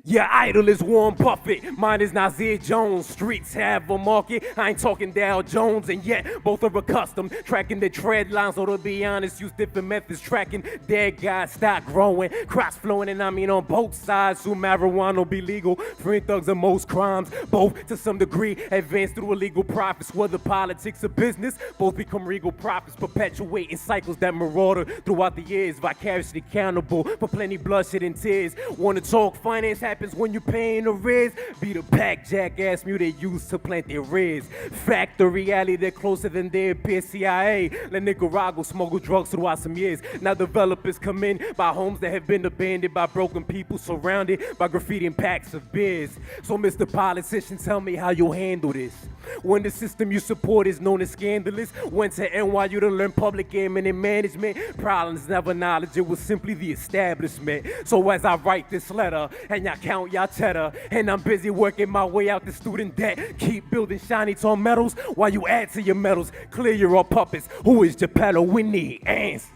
Your idol is Warren Buffett, mine is Nasir Jones. Streets have a market, I ain't talking Dow Jones. And yet, both are accustomed, tracking the trend lines. Or to be honest, use different methods, tracking dead guys, stock growing. Crops flowing, and I mean on both sides. So marijuana will be legal, freeing thugs of most crimes. Both, to some degree, advance through illegal profits. Whether politics or business, both become regal prophets. Perpetuating cycles that marauder throughout the years. Vicariously accountable for plenty bloodshed and tears. Wanna talk finance? Happens when you're paying arrears. Be the pack jackass mute they use to plant their rears. Fact or reality, they're closer than they appear. CIA let Nicaragua smuggle drugs throughout some years. Now developers come in by homes that have been abandoned by broken people, surrounded by graffiti and packs of beers. So Mr. Politician, tell me how you'll handle this when the system you support is known as scandalous. Went to NYU to learn public aiming and management. Problems never knowledge, it was simply the establishment. So as I write this letter and y'all count y'all cheddar, and I'm busy working my way out the student debt. Keep building shiny tall medals while you add to your medals. Clear your all puppets. Who is Geppetto? We need answers.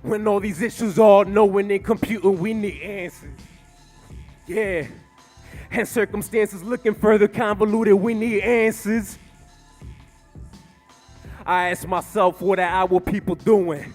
When all these issues all knowing and computing, we need answers. Yeah. And circumstances looking further convoluted, we need answers. I ask myself, what are our people doing?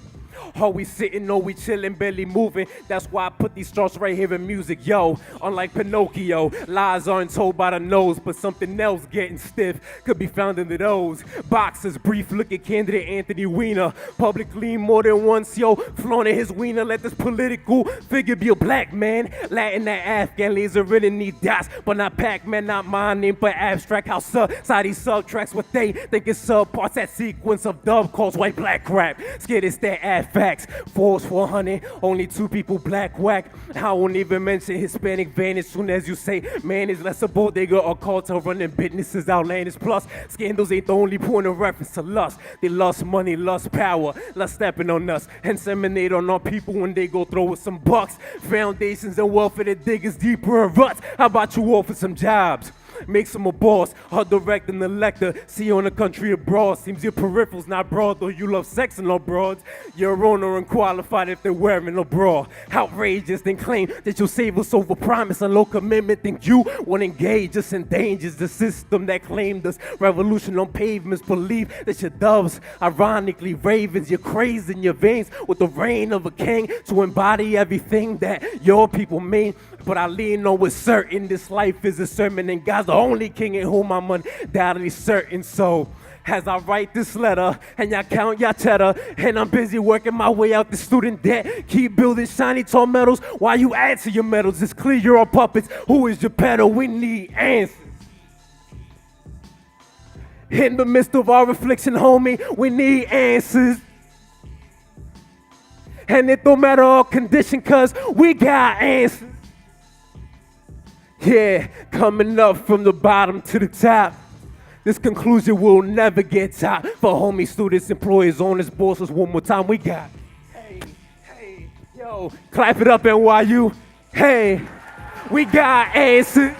Are we sitting or we chilling, barely moving? That's why I put these thoughts right here in music, yo. Unlike Pinocchio, lies aren't told by the nose, but something else getting stiff could be found in those boxes. Brief look at candidate Anthony Weiner, publicly more than once, yo, flaunting his wiener. Let this political figure be a black man. Latin that Afghan laser written need dots, but not Pac-Man, not my name, but abstract. How society subtracts what they think is subparts. That sequence of dub calls white black crap. Scared it's that add facts. Force 400, only 2 people black whack. I won't even mention Hispanic vanish. Soon as you say man is less a bodega or cartel running businesses outlandish. Plus, scandals ain't the only point of reference to lust. They lust money, lust power, lust stepping on us. Inseminate on our people when they go throw with some bucks. Foundations and welfare that dig us deeper in ruts. How about you offer some jobs? Makes him a boss, her direct and elector. See you in the country abroad. Seems your peripherals not broad, though you love sex and no broads. Your owner unqualified if they're wearing a bra. Outrageous, then claim that you'll save us over promise and low commitment. Think you won't engage us in dangers. The system that claimed us. Revolution on pavements. Believe that your doves, ironically ravens. You're crazy in your veins with the reign of a king to embody everything that your people mean. But I lean on with certain this life is a sermon, and God's the only king in whom I'm undoubtedly certain. So as I write this letter and y'all count y'all cheddar, and I'm busy working my way out the student debt, keep building shiny tall medals while you add to your medals. It's clear you're all puppets. Who is your pedal? We need answers. In the midst of our affliction, homie, we need answers. And it don't matter our condition, cause we got answers. Yeah, coming up from the bottom to the top. This conclusion will never get top. For homie, students, employers, owners, bosses, one more time we got. Hey, yo, clap it up NYU. Hey, we got answers.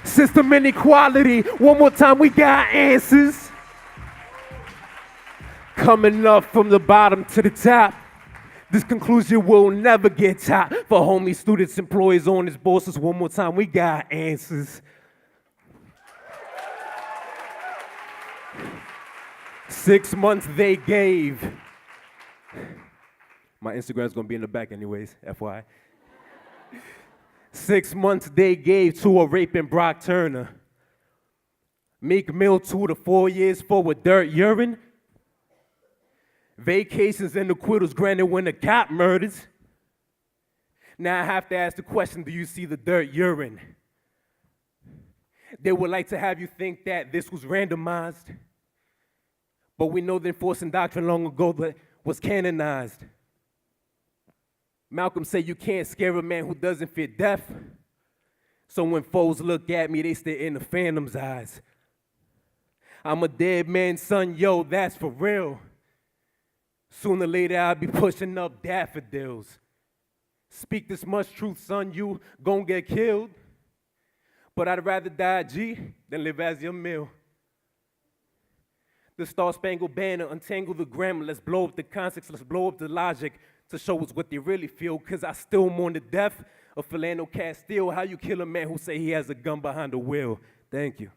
System inequality, one more time we got answers. Coming up from the bottom to the top. This conclusion will never get top. For homie, students, employees, owners, bosses, one more time, we got answers. 6 months they gave. My Instagram's gonna be in the back anyways, FYI. 6 months they gave to a raping Brock Turner. Meek Mill 2 to 4 years for a dirt urine. Vacations and acquittals granted when the cop murders. Now I have to ask the question, do you see the dirt urine? They would like to have you think that this was randomized. But we know the enforcing doctrine long ago that was canonized. Malcolm said you can't scare a man who doesn't fear death. So when foes look at me, they stare in the phantom's eyes. I'm a dead man's son, yo, that's for real. Sooner or later, I'll be pushing up daffodils. Speak this much truth, son, you gon' get killed. But I'd rather die G than live as your meal. The Star-Spangled Banner, untangle the grammar. Let's blow up the context, let's blow up the logic to show us what they really feel. Cause I still mourn the death of Philando Castile. How you kill a man who say he has a gun behind the wheel? Thank you.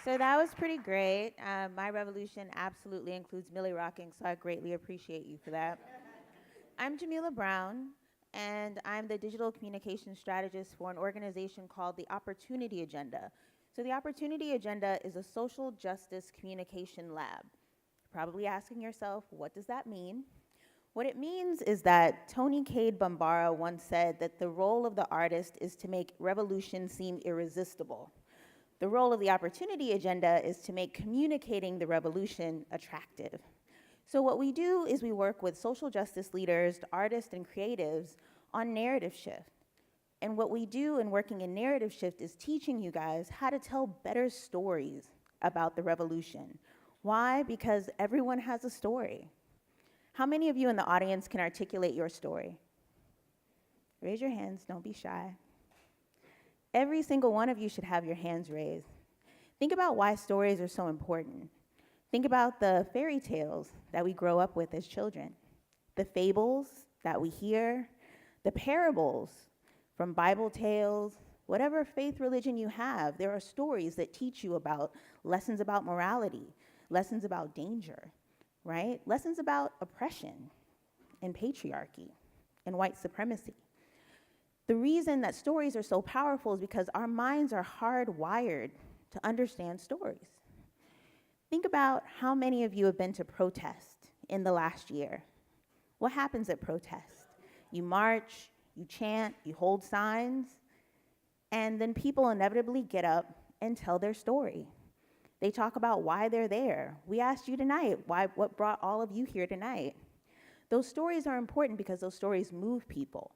So that was pretty great. My revolution absolutely includes Millie rocking, so I greatly appreciate you for that. I'm Jamila Brown, and I'm the digital communication strategist for an organization called the Opportunity Agenda. So the Opportunity Agenda is a social justice communication lab. You're probably asking yourself, what does that mean? What it means is that Tony Cade Bambara once said that the role of the artist is to make revolution seem irresistible. The role of the Opportunity Agenda is to make communicating the revolution attractive. So what we do is we work with social justice leaders, artists, and creatives on narrative shift. And what we do in working in narrative shift is teaching you guys how to tell better stories about the revolution. Why? Because everyone has a story. How many of you in the audience can articulate your story? Raise your hands, don't be shy. Every single one of you should have your hands raised. Think about why stories are so important. Think about the fairy tales that we grow up with as children. the fables that we hear, the parables from Bible tales, whatever faith religion you have, there are stories that teach you about lessons about morality, lessons about danger, right? Lessons about oppression and patriarchy and white supremacy. The reason that stories are so powerful is because our minds are hardwired to understand stories. Think about how many of you have been to protest in the last year. What happens at protest? You march, you chant, you hold signs, and then people inevitably get up and tell their story. They talk about why they're there. We asked you tonight, what brought all of you here tonight? Those stories are important because those stories move people.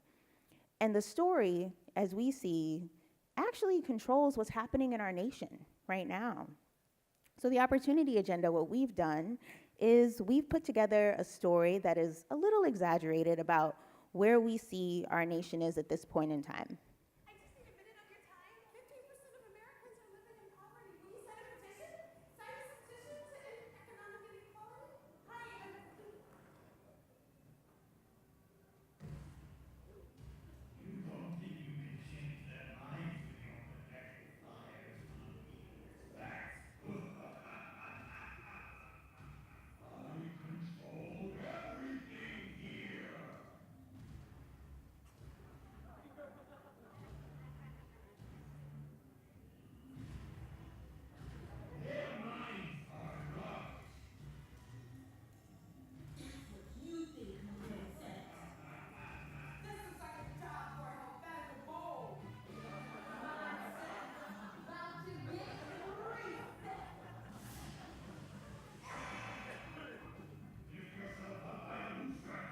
And the story, as we see, actually controls what's happening in our nation right now. So the opportunity agenda, what we've done is we've put together a story that is a little exaggerated about where we see our nation is at this point in time. I just need a minute of your time. 15% of Americans are living in poverty. Will you sign a petition? Sign this petition to end economic inequality? Hi, this looks like a job for a Helvetica bowl. About to get reset. We believe in equality, justice,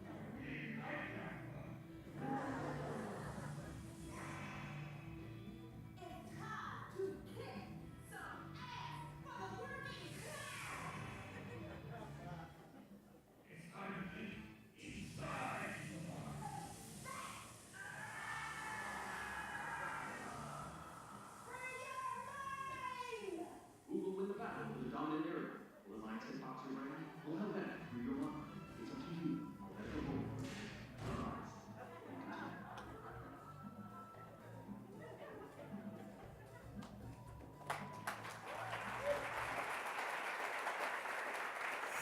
and liberty. It's time to kick some ass for the working class. Free your mind! Who will win the battle for the dominant narrative? Will the mindset boxer brand? Will Helvetic free your mind? It's up to you. Helvetica Bold. Mobilize. And continue.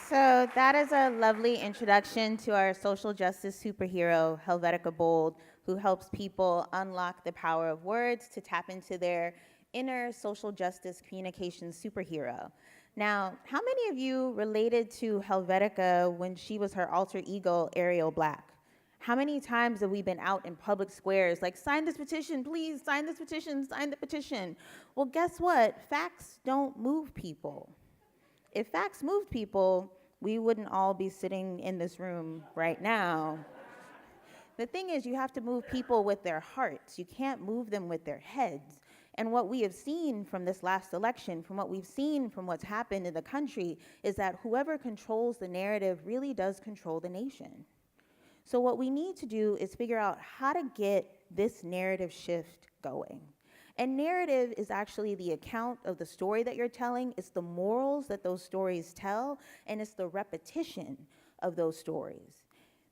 So that is a lovely introduction to our social justice superhero, Helvetica Bold, who helps people unlock the power of words to tap into their inner social justice communication superhero. Now, how many of you related to Helvetica when she was her alter ego, Ariel Black? How many times have we been out in public squares like, sign this petition, please, sign this petition, sign the petition? Well, guess what? Facts don't move people. If facts moved people, we wouldn't all be sitting in this room right now. The thing is, you have to move people with their hearts. You can't move them with their heads. And what we have seen from this last election, from what we've seen from what's happened in the country, is that whoever controls the narrative really does control the nation. So what we need to do is figure out how to get this narrative shift going. And narrative is actually the account of the story that you're telling. It's the morals that those stories tell, and it's the repetition of those stories.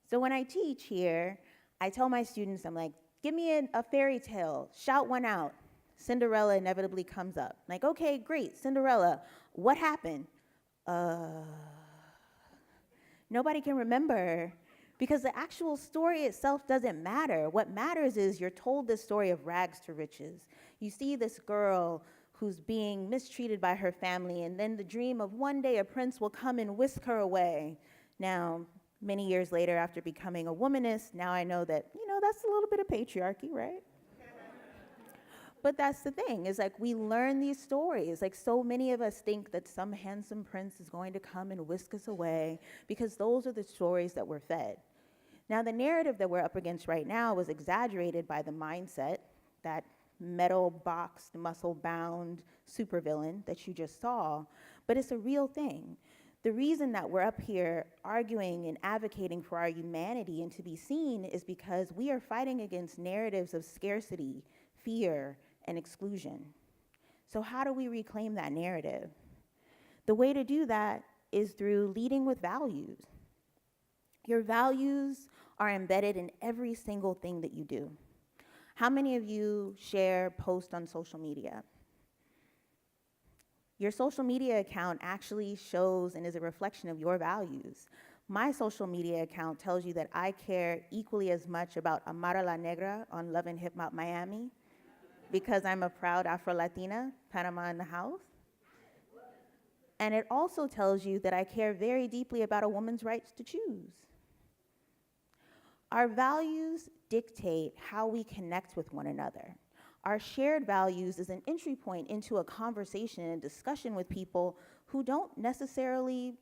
So when I teach here, I tell my students, I'm like, give me a fairy tale, shout one out. Cinderella inevitably comes up. I'm like, okay, great, Cinderella, what happened? Nobody can remember. Because the actual story itself doesn't matter. What matters is you're told this story of rags to riches. You see this girl who's being mistreated by her family, and then the dream of one day a prince will come and whisk her away. Now, many years later, after becoming a womanist, now I know that, that's a little bit of patriarchy, right? But that's the thing, is like we learn these stories. Like so many of us think that some handsome prince is going to come and whisk us away because those are the stories that we're fed. Now the narrative that we're up against right now was exaggerated by the mindset, that metal boxed, muscle bound supervillain that you just saw, but it's a real thing. The reason that we're up here arguing and advocating for our humanity and to be seen is because we are fighting against narratives of scarcity, fear, and exclusion. So how do we reclaim that narrative? The way to do that is through leading with values. Your values are embedded in every single thing that you do. How many of you share posts on social media? Your social media account actually shows and is a reflection of your values. My social media account tells you that I care equally as much about Amara La Negra on Love and Hip Hop Miami because I'm a proud Afro-Latina, Panama in the house. And it also tells you that I care very deeply about a woman's rights to choose. Our values dictate how we connect with one another. Our shared values is an entry point into a conversation and discussion with people who don't necessarily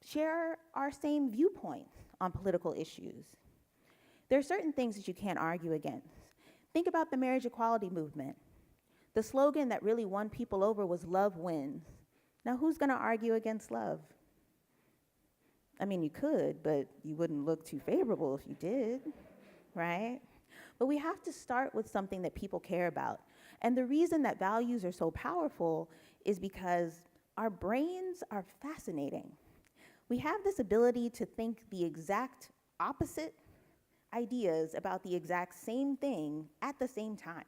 share our same viewpoints on political issues. There are certain things that you can't argue against. Think about the marriage equality movement. The slogan that really won people over was love wins. Now, who's gonna argue against love? I mean, you could, but you wouldn't look too favorable if you did, right? But we have to start with something that people care about. And the reason that values are so powerful is because our brains are fascinating. We have this ability to think the exact opposite ideas about the exact same thing at the same time.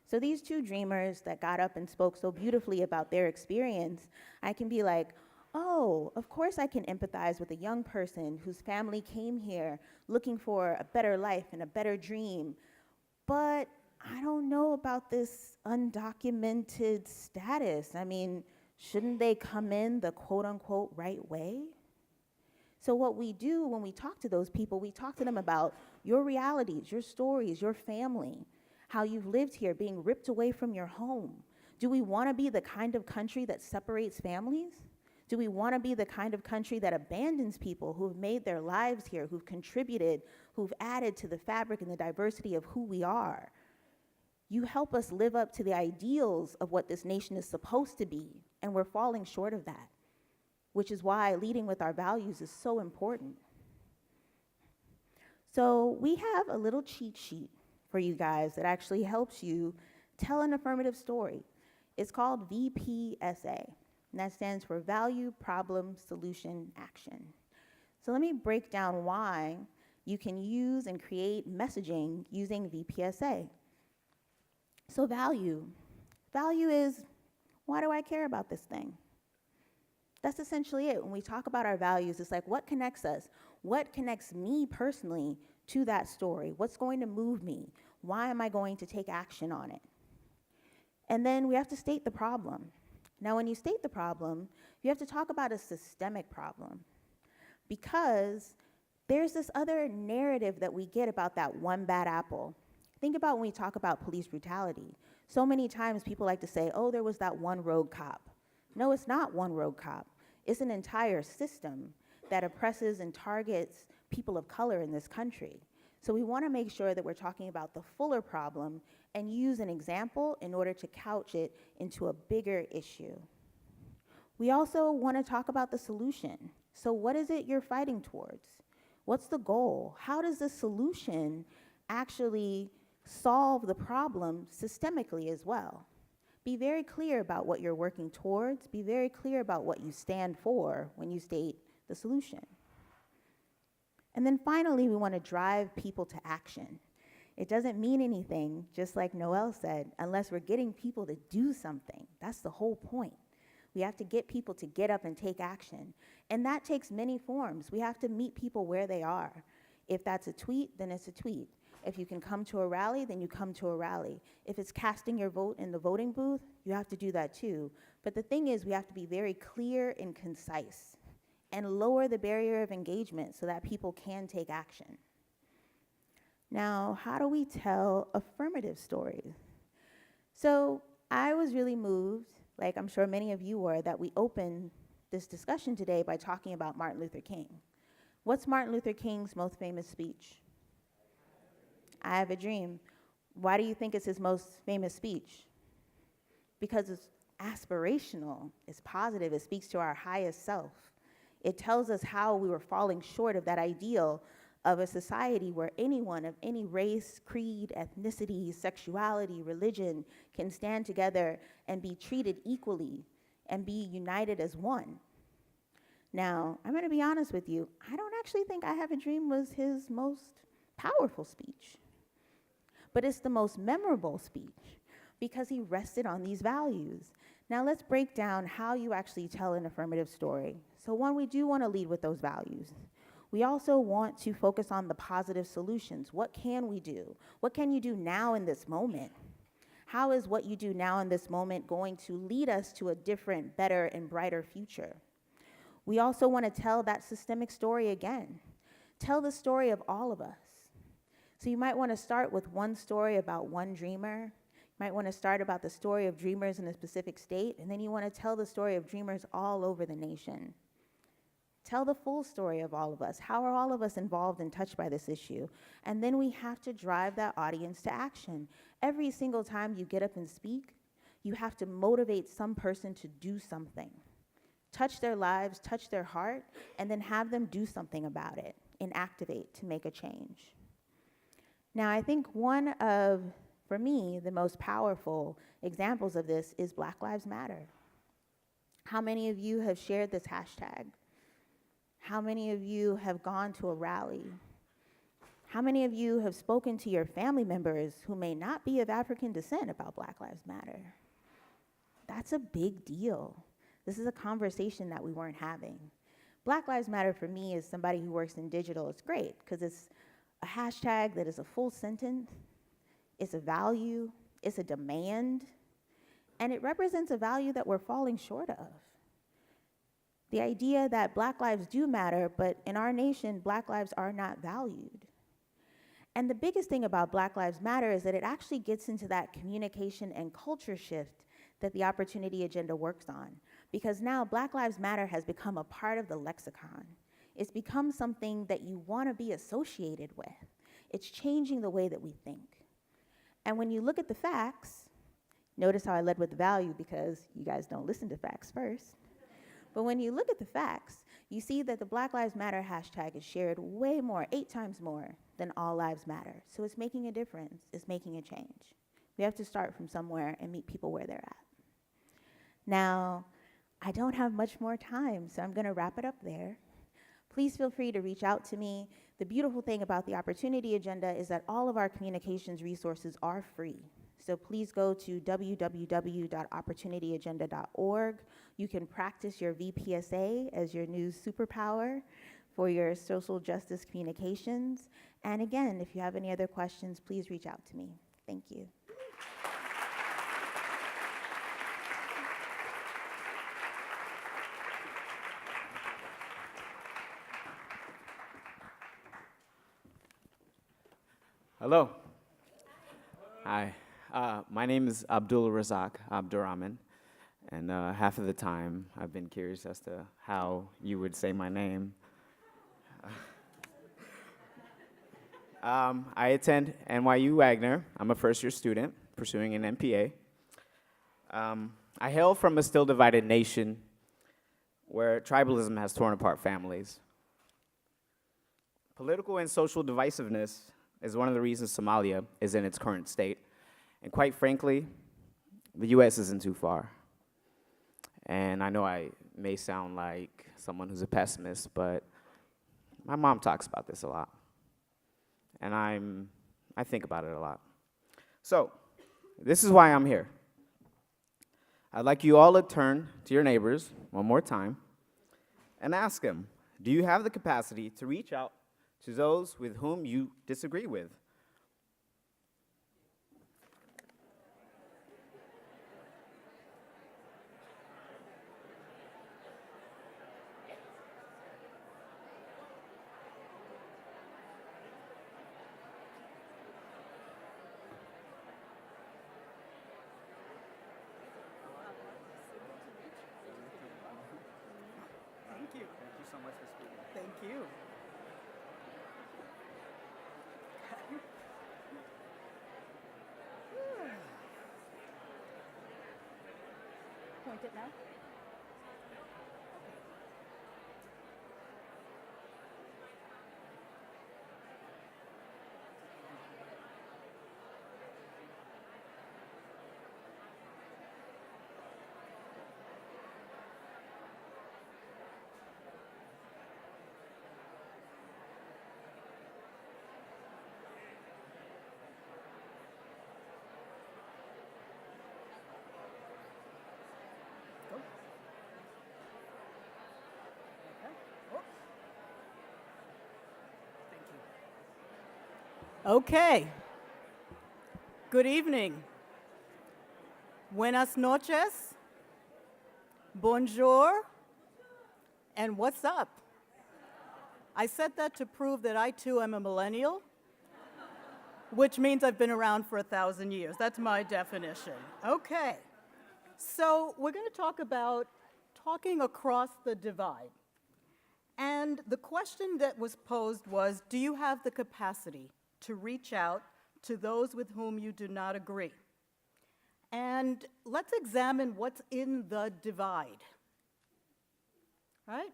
So these two dreamers that got up and spoke so beautifully about their experience, I can be like, oh, of course I can empathize with a young person whose family came here looking for a better life and a better dream, but I don't know about this undocumented status. I mean, shouldn't they come in the quote unquote right way? So what we do when we talk to those people, we talk to them about your realities, your stories, your family, how you've lived here being ripped away from your home. Do we want to be the kind of country that separates families? Do we want to be the kind of country that abandons people who've made their lives here, who've contributed, who've added to the fabric and the diversity of who we are? You help us live up to the ideals of what this nation is supposed to be, and we're falling short of that, which is why leading with our values is so important. So we have a little cheat sheet for you guys that actually helps you tell an affirmative story. It's called VPSA. And that stands for Value, Problem, Solution, Action. So let me break down why you can use and create messaging using VPSA. So value. Value is, why do I care about this thing? That's essentially it. When we talk about our values, it's like, what connects us? What connects me personally to that story? What's going to move me? Why am I going to take action on it? And then we have to state the problem. Now, when you state the problem, you have to talk about a systemic problem, because there's this other narrative that we get about that one bad apple. Think about when we talk about police brutality. So many times people like to say, oh, there was that one rogue cop. No, it's not one rogue cop. It's an entire system that oppresses and targets people of color in this country. So we want to make sure that we're talking about the fuller problem and use an example in order to couch it into a bigger issue. We also want to talk about the solution. So what is it you're fighting towards? What's the goal? How does the solution actually solve the problem systemically as well? Be very clear about what you're working towards. Be very clear about what you stand for when you state the solution. And then finally, we want to drive people to action. It doesn't mean anything, just like Noel said, unless we're getting people to do something. That's the whole point. We have to get people to get up and take action. And that takes many forms. We have to meet people where they are. If that's a tweet, then it's a tweet. If you can come to a rally, then you come to a rally. If it's casting your vote in the voting booth, you have to do that too. But the thing is, we have to be very clear and concise and lower the barrier of engagement so that people can take action. Now, how do we tell affirmative stories? So I was really moved, like I'm sure many of you were, that we opened this discussion today by talking about Martin Luther King. What's Martin Luther King's most famous speech? I have a dream. Why do you think it's his most famous speech? Because it's aspirational, it's positive, it speaks to our highest self. It tells us how we were falling short of that ideal of a society where anyone of any race, creed, ethnicity, sexuality, religion can stand together and be treated equally and be united as one. Now, I'm gonna be honest with you, I don't actually think I Have a Dream was his most powerful speech, but it's the most memorable speech because he rested on these values. Now let's break down how you actually tell an affirmative story. So one, we do wanna lead with those values. We also want to focus on the positive solutions. What can we do? What can you do now in this moment? How is what you do now in this moment going to lead us to a different, better, and brighter future? We also want to tell that systemic story again. Tell the story of all of us. So you might want to start with one story about one dreamer. You might want to start about the story of dreamers in a specific state, and then you want to tell the story of dreamers all over the nation. Tell the full story of all of us. How are all of us involved and touched by this issue? And then we have to drive that audience to action. Every single time you get up and speak, you have to motivate some person to do something. Touch their lives, touch their heart, and then have them do something about it and activate to make a change. Now, I think one of, for me, the most powerful examples of this is Black Lives Matter. How many of you have shared this hashtag? How many of you have gone to a rally? How many of you have spoken to your family members who may not be of African descent about Black Lives Matter? That's a big deal. This is a conversation that we weren't having. Black Lives Matter for me, as somebody who works in digital, it's great because it's a hashtag that is a full sentence, it's a value, it's a demand, and it represents a value that we're falling short of. The idea that Black lives do matter, but in our nation, Black lives are not valued. And the biggest thing about Black Lives Matter is that it actually gets into that communication and culture shift that the Opportunity Agenda works on. Because now Black Lives Matter has become a part of the lexicon. It's become something that you want to be associated with. It's changing the way that we think. And when you look at the facts, notice how I led with the value because you guys don't listen to facts first. But when you look at the facts, you see that the Black Lives Matter hashtag is shared way more, 8 times more than All Lives Matter. So it's making a difference, it's making a change. We have to start from somewhere and meet people where they're at. Now, I don't have much more time, so I'm gonna wrap it up there. Please feel free to reach out to me. The beautiful thing about the Opportunity Agenda is that all of our communications resources are free. So please go to www.opportunityagenda.org. You can practice your VPSA as your new superpower for your social justice communications. And again, if you have any other questions, please reach out to me. Thank you. Hello. Hi. My name is Abdul Razak Abdurrahman, and half of the time I've been curious as to how you would say my name. I attend NYU Wagner. I'm a first-year student pursuing an MPA. I hail from a still divided nation where tribalism has torn apart families. Political and social divisiveness is one of the reasons Somalia is in its current state. And quite frankly, the US isn't too far. And I know I may sound like someone who's a pessimist, but my mom talks about this a lot. And I think about it a lot. So, this is why I'm here. I'd like you all to turn to your neighbors one more time and ask them, do you have the capacity to reach out to those with whom you disagree with? Thank you. Thank you so much for speaking. Thank you. point it now? Okay. Good evening. Buenas noches. Bonjour. And what's up? I said that to prove that I too am a millennial, which means I've been around for 1,000 years. That's my definition. Okay. So we're going to talk about talking across the divide. And the question that was posed was, do you have the capacity to reach out to those with whom you do not agree? And let's examine what's in the divide. Right?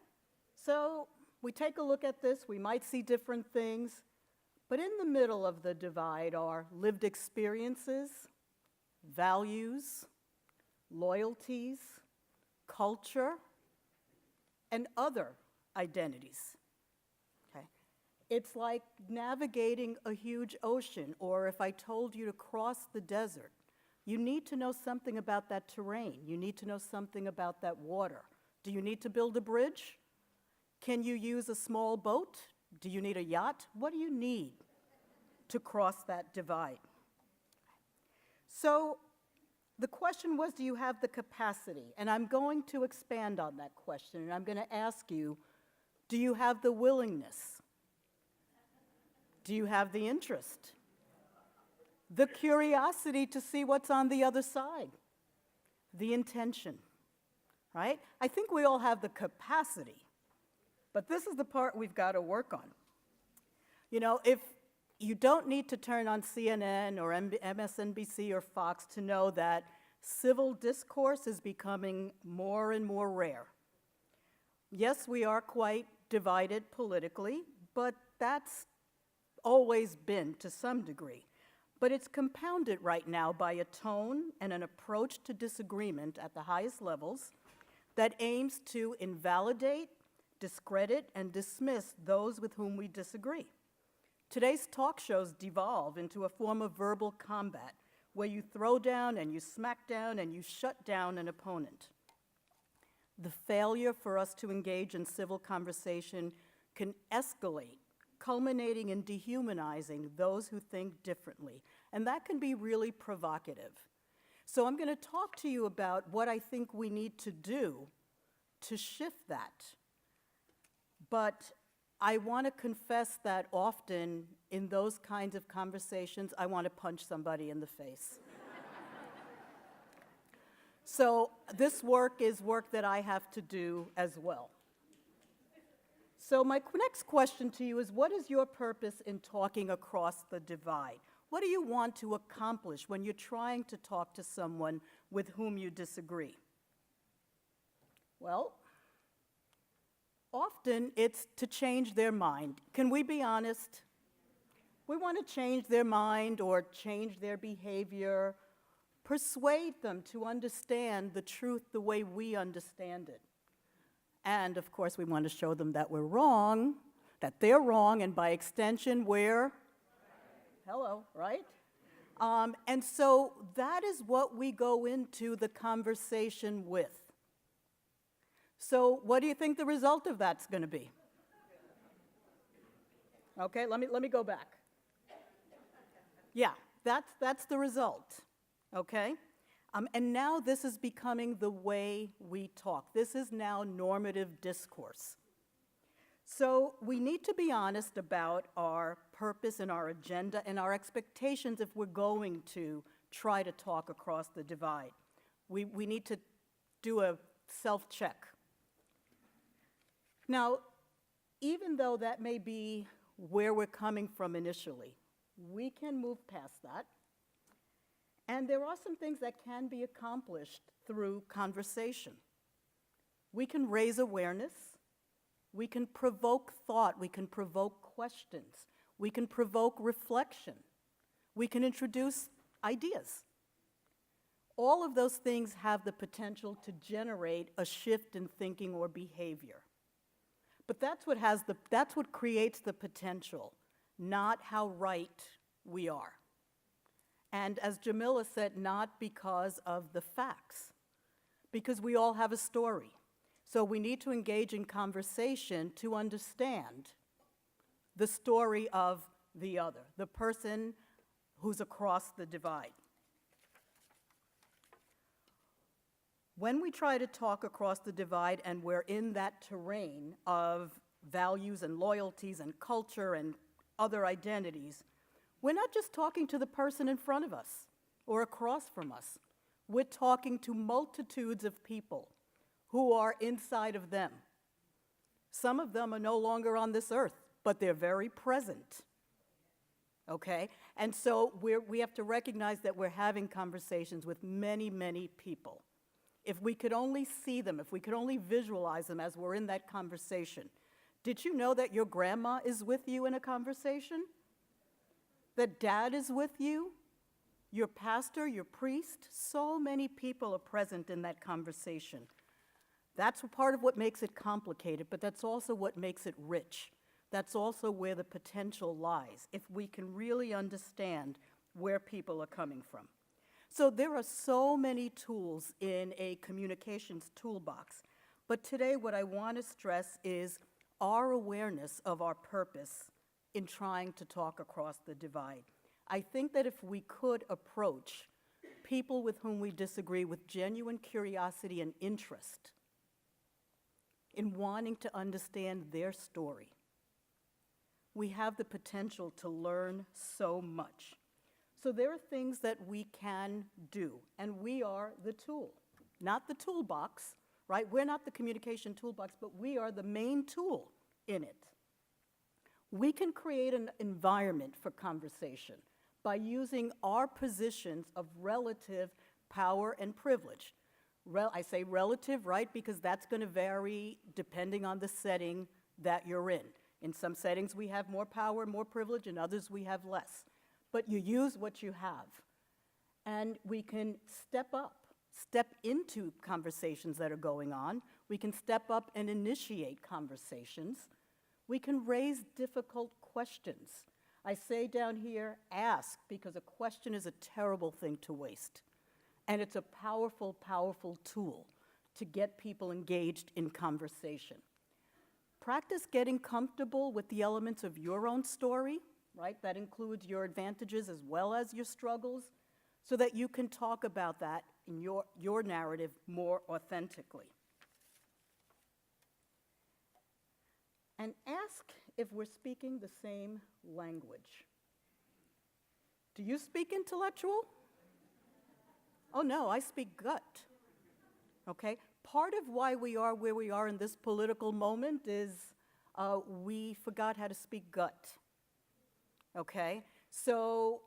So we take a look at this, we might see different things, but in the middle of the divide are lived experiences, values, loyalties, culture, and other identities. Okay? It's like navigating a huge ocean, or if I told you to cross the desert, you need to know something about that terrain. You need to know something about that water. Do you need to build a bridge? Can you use a small boat? Do you need a yacht? What do you need to cross that divide? So the question was, do you have the capacity? And I'm going to expand on that question, and I'm going to ask you, do you have the willingness? Do you have the interest? The curiosity to see what's on the other side? The intention, right? I think we all have the capacity, but this is the part we've got to work on. You know, if you don't need to turn on CNN or MSNBC or Fox to know that civil discourse is becoming more and more rare. Yes, we are quite divided politically, but that's always been to some degree. But it's compounded right now by a tone and an approach to disagreement at the highest levels that aims to invalidate, discredit, and dismiss those with whom we disagree. Today's talk shows devolve into a form of verbal combat where you throw down and you smack down and you shut down an opponent. The failure for us to engage in civil conversation can escalate, culminating in dehumanizing those who think differently. And that can be really provocative. So I'm going to talk to you about what I think we need to do to shift that. But I want to confess that often in those kinds of conversations, I want to punch somebody in the face. So this work is work that I have to do as well. So my next question to you is, what is your purpose in talking across the divide? What do you want to accomplish when you're trying to talk to someone with whom you disagree? Well, often it's to change their mind. Can we be honest? We want to change their mind or change their behavior, persuade them to understand the truth the way we understand it. And of course, we want to show them that we're wrong, that they're wrong, and by extension, we're hello, right? And so that is what we go into the conversation with. So what do you think the result of that's going to be? Okay, let me go back. Yeah, that's the result, okay? And now this is becoming the way we talk. This is now normative discourse. So we need to be honest about our purpose and our agenda and our expectations if we're going to try to talk across the divide. We need to do a self-check. Now, even though that may be where we're coming from initially, we can move past that. And there are some things that can be accomplished through conversation. We can raise awareness. We can provoke thought. We can provoke questions. We can provoke reflection. We can introduce ideas. All of those things have the potential to generate a shift in thinking or behavior. But that's what creates the potential, not how right we are. And as Jamila said, not because of the facts, because we all have a story. So we need to engage in conversation to understand the story of the other, the person who's across the divide. When we try to talk across the divide and we're in that terrain of values and loyalties and culture and other identities, we're not just talking to the person in front of us or across from us. We're talking to multitudes of people who are inside of them. Some of them are no longer on this earth, but they're very present. Okay? And so we have to recognize that we're having conversations with many, many people. If we could only see them, if we could only visualize them as we're in that conversation. Did you know that your grandma is with you in a conversation? That dad is with you? Your pastor, your priest? So many people are present in that conversation. That's part of what makes it complicated, but that's also what makes it rich. That's also where the potential lies, if we can really understand where people are coming from. So there are so many tools in a communications toolbox, but today what I want to stress is our awareness of our purpose in trying to talk across the divide. I think that if we could approach people with whom we disagree with genuine curiosity and interest in wanting to understand their story, we have the potential to learn so much. So there are things that we can do, and we are the tool, not the toolbox, right? We're not the communication toolbox, but we are the main tool in it. We can create an environment for conversation by using our positions of relative power and privilege. I say relative, right, because that's going to vary depending on the setting that you're in. In some settings, we have more power, more privilege, and others we have less. But you use what you have. And we can step up, step into conversations that are going on. We can step up and initiate conversations. We can raise difficult questions. I say down here, ask, because a question is a terrible thing to waste. And it's a powerful, powerful tool to get people engaged in conversation. Practice getting comfortable with the elements of your own story, right? That includes your advantages as well as your struggles, so that you can talk about that in your narrative more authentically. And ask if we're speaking the same language. Do you speak intellectual? Oh no, I speak gut. Okay? Part of why we are where we are in this political moment is we forgot how to speak gut. Okay? So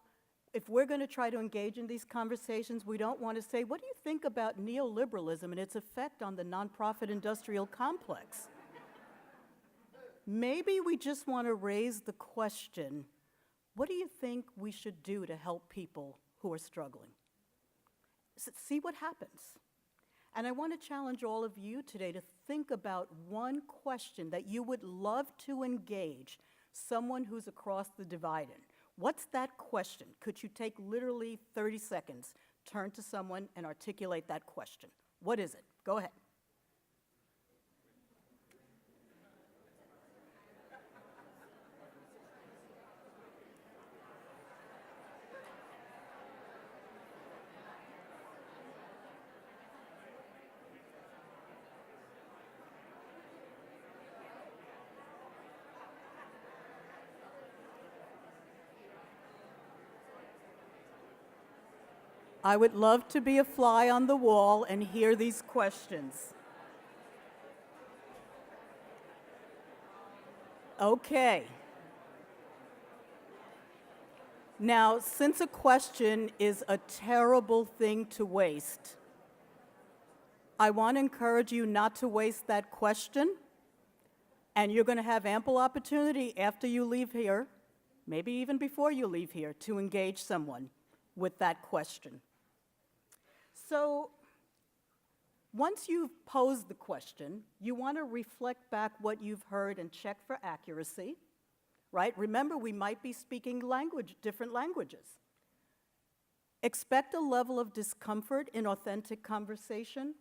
if we're going to try to engage in these conversations, we don't want to say, what do you think about neoliberalism and its effect on the nonprofit industrial complex? Maybe we just want to raise the question, what do you think we should do to help people who are struggling? See what happens. And I want to challenge all of you today to think about one question that you would love to engage someone who's across the divide in. What's that question? Could you take literally 30 seconds, turn to someone and articulate that question? What is it? Go ahead. I would love to be a fly on the wall and hear these questions. Okay. Now, since a question is a terrible thing to waste, I want to encourage you not to waste that question, and you're going to have ample opportunity after you leave here, maybe even before you leave here, to engage someone with that question. So, once you've posed the question, you want to reflect back what you've heard and check for accuracy, right? Remember, we might be speaking different languages. Expect a level of discomfort in authentic conversation.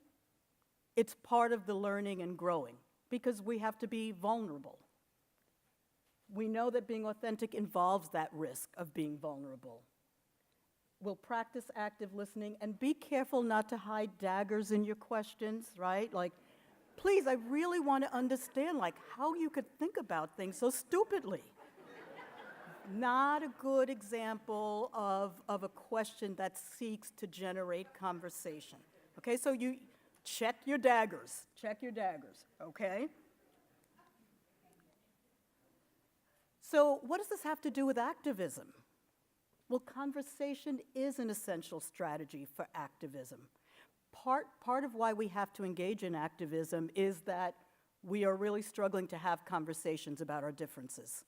It's part of the learning and growing because we have to be vulnerable. We know that being authentic involves that risk of being vulnerable. We'll practice active listening and be careful not to hide daggers in your questions, right? Like, please, I really want to understand, like, how you could think about things so stupidly. Not a good example of a question that seeks to generate conversation. Okay, so you check your daggers, okay? So what does this have to do with activism? Well, conversation is an essential strategy for activism. Part of why we have to engage in activism is that we are really struggling to have conversations about our differences.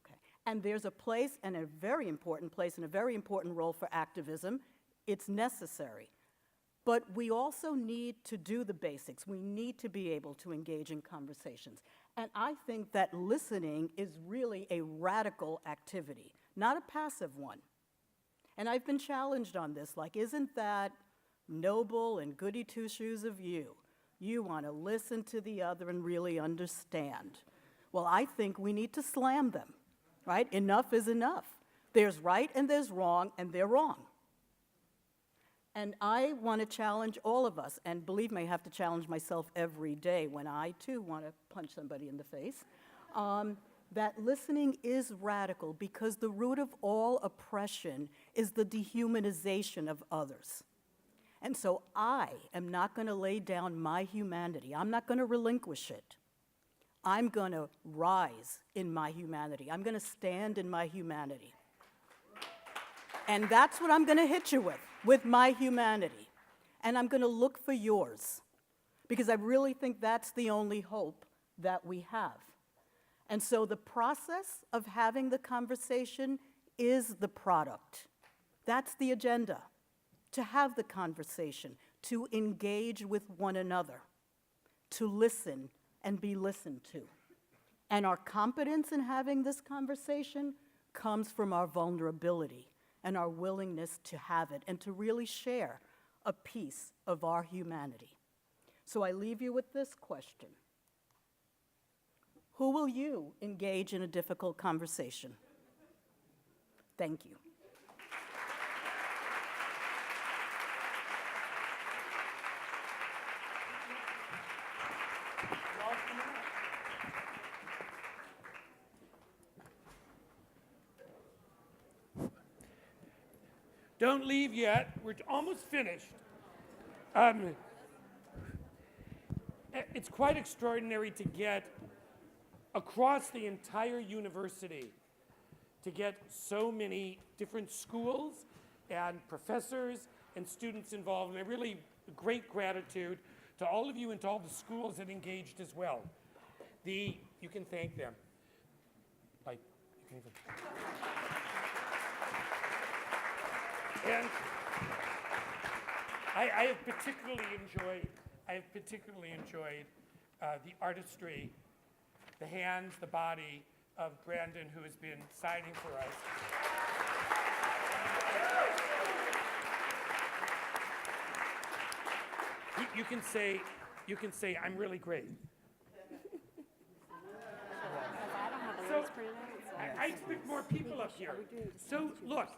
Okay. And there's a place, and a very important place, and a very important role for activism. It's necessary. But we also need to do the basics. We need to be able to engage in conversations. And I think that listening is really a radical activity, not a passive one. And I've been challenged on this, like, isn't that noble and goody two-shoes of you? You want to listen to the other and really understand. Well, I think we need to slam them, right? Enough is enough. There's right and there's wrong, and they're wrong. And I want to challenge all of us, and believe me, I have to challenge myself every day when I, too, want to punch somebody in the face, that listening is radical because the root of all oppression is the dehumanization of others. And so I am not going to lay down my humanity. I'm not going to relinquish it. I'm going to rise in my humanity. I'm going to stand in my humanity. And that's what I'm going to hit you with my humanity. And I'm going to look for yours, because I really think that's the only hope that we have. And so the process of having the conversation is the product. That's the agenda, to have the conversation, to engage with one another, to listen and be listened to. And our competence in having this conversation comes from our vulnerability and our willingness to have it and to really share a piece of our humanity. So I leave you with this question. Who will you engage in a difficult conversation? Thank you. Don't leave yet. We're almost finished. It's quite extraordinary to get across the entire university, to get so many different schools and professors and students involved. And I really great gratitude to all of you and to all the schools that engaged as well. You can thank them. Like, you can even. And I have particularly enjoyed the artistry, the hands, the body of Brandon, who has been signing for us. You can say, I'm really great. So I expect more people up here. So look.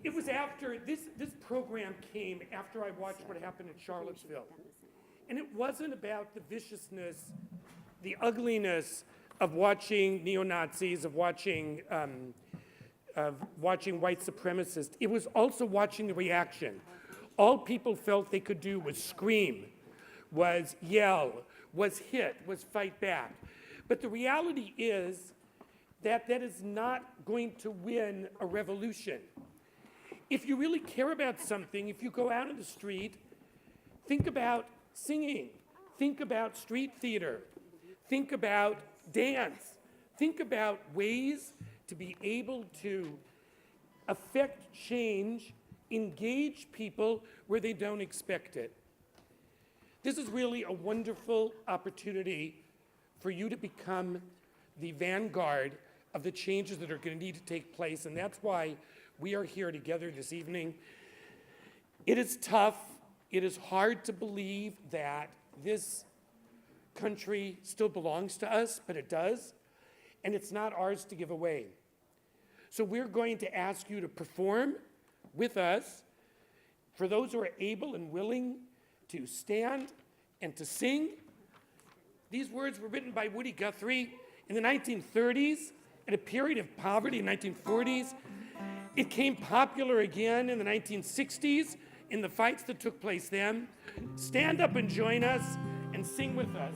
It was after, this program came after I watched what happened in Charlottesville. And it wasn't about the viciousness, the ugliness of watching neo-Nazis, of watching white supremacists. It was also watching the reaction. All people felt they could do was scream, was yell, was hit, was fight back. But the reality is that is not going to win a revolution. If you really care about something, if you go out in the street, think about singing, think about street theater, think about dance, think about ways to be able to affect change, engage people where they don't expect it. This is really a wonderful opportunity for you to become the vanguard of the changes that are going to need to take place, and that's why we are here together this evening. It is tough, it is hard to believe that this country still belongs to us, but it does, and it's not ours to give away. So we're going to ask you to perform with us. For those who are able and willing to stand and to sing, these words were written by Woody Guthrie in the 1930s, at a period of poverty in the 1940s. It became popular again in the 1960s in the fights that took place then. Stand up and join us and sing with us.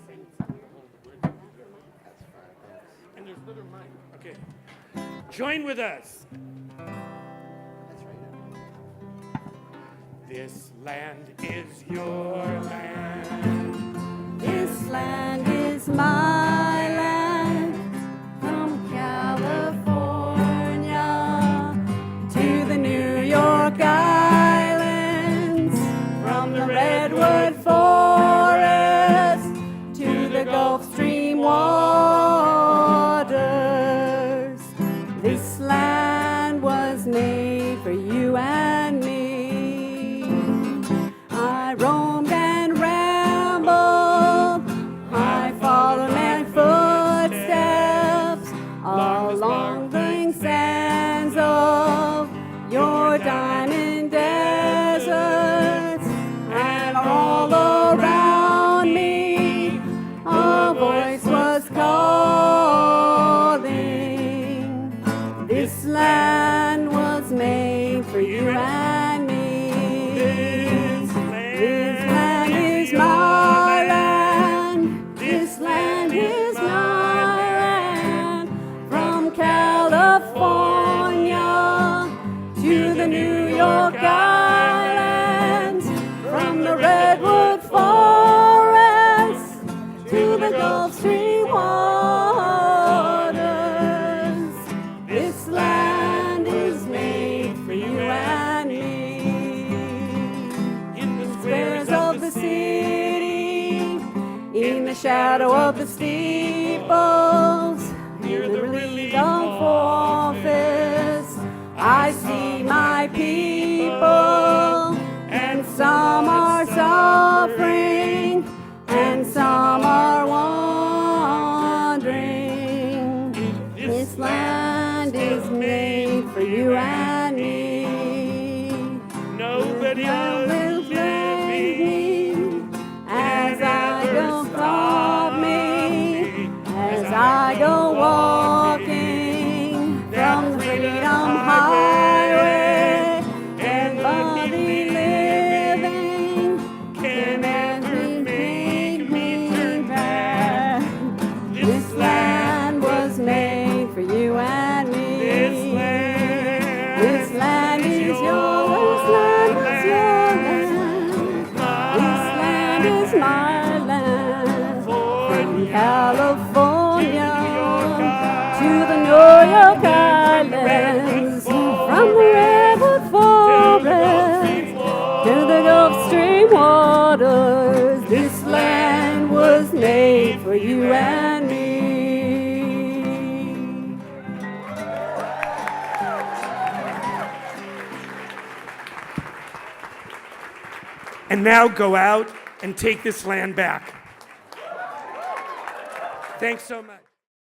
And there's another mic. Okay. Join with us. This land is your land. This land is my land. From California to the New York Islands, from the redwood forest to the Gulf Stream waters. This land was made for you and me. I roamed and rambled, I followed my footsteps along the sands of your diamond deserts, and all around me a voice was calling. This land was made for you and me. This land is my land. This land is my land. From California to the New York Islands, from the redwood forest to the Gulf Stream waters. This land is made for you and me. In the squares of the city, in the shadow of the steeples, near the Relief office, I see my people, and some are suffering, and some are wandering. This land is made for you and me. Nobody else will is blame living me as I go from me, as I go walking from the Freedom Highway, and body living can never make me turn back. This land was made for you and me. This land is yours. This land is your land. This land is my land. From California to the New York Islands, from the redwood forest to the Gulf Stream waters. This land was made for you and me. And now go out and take this land back. Thanks so much.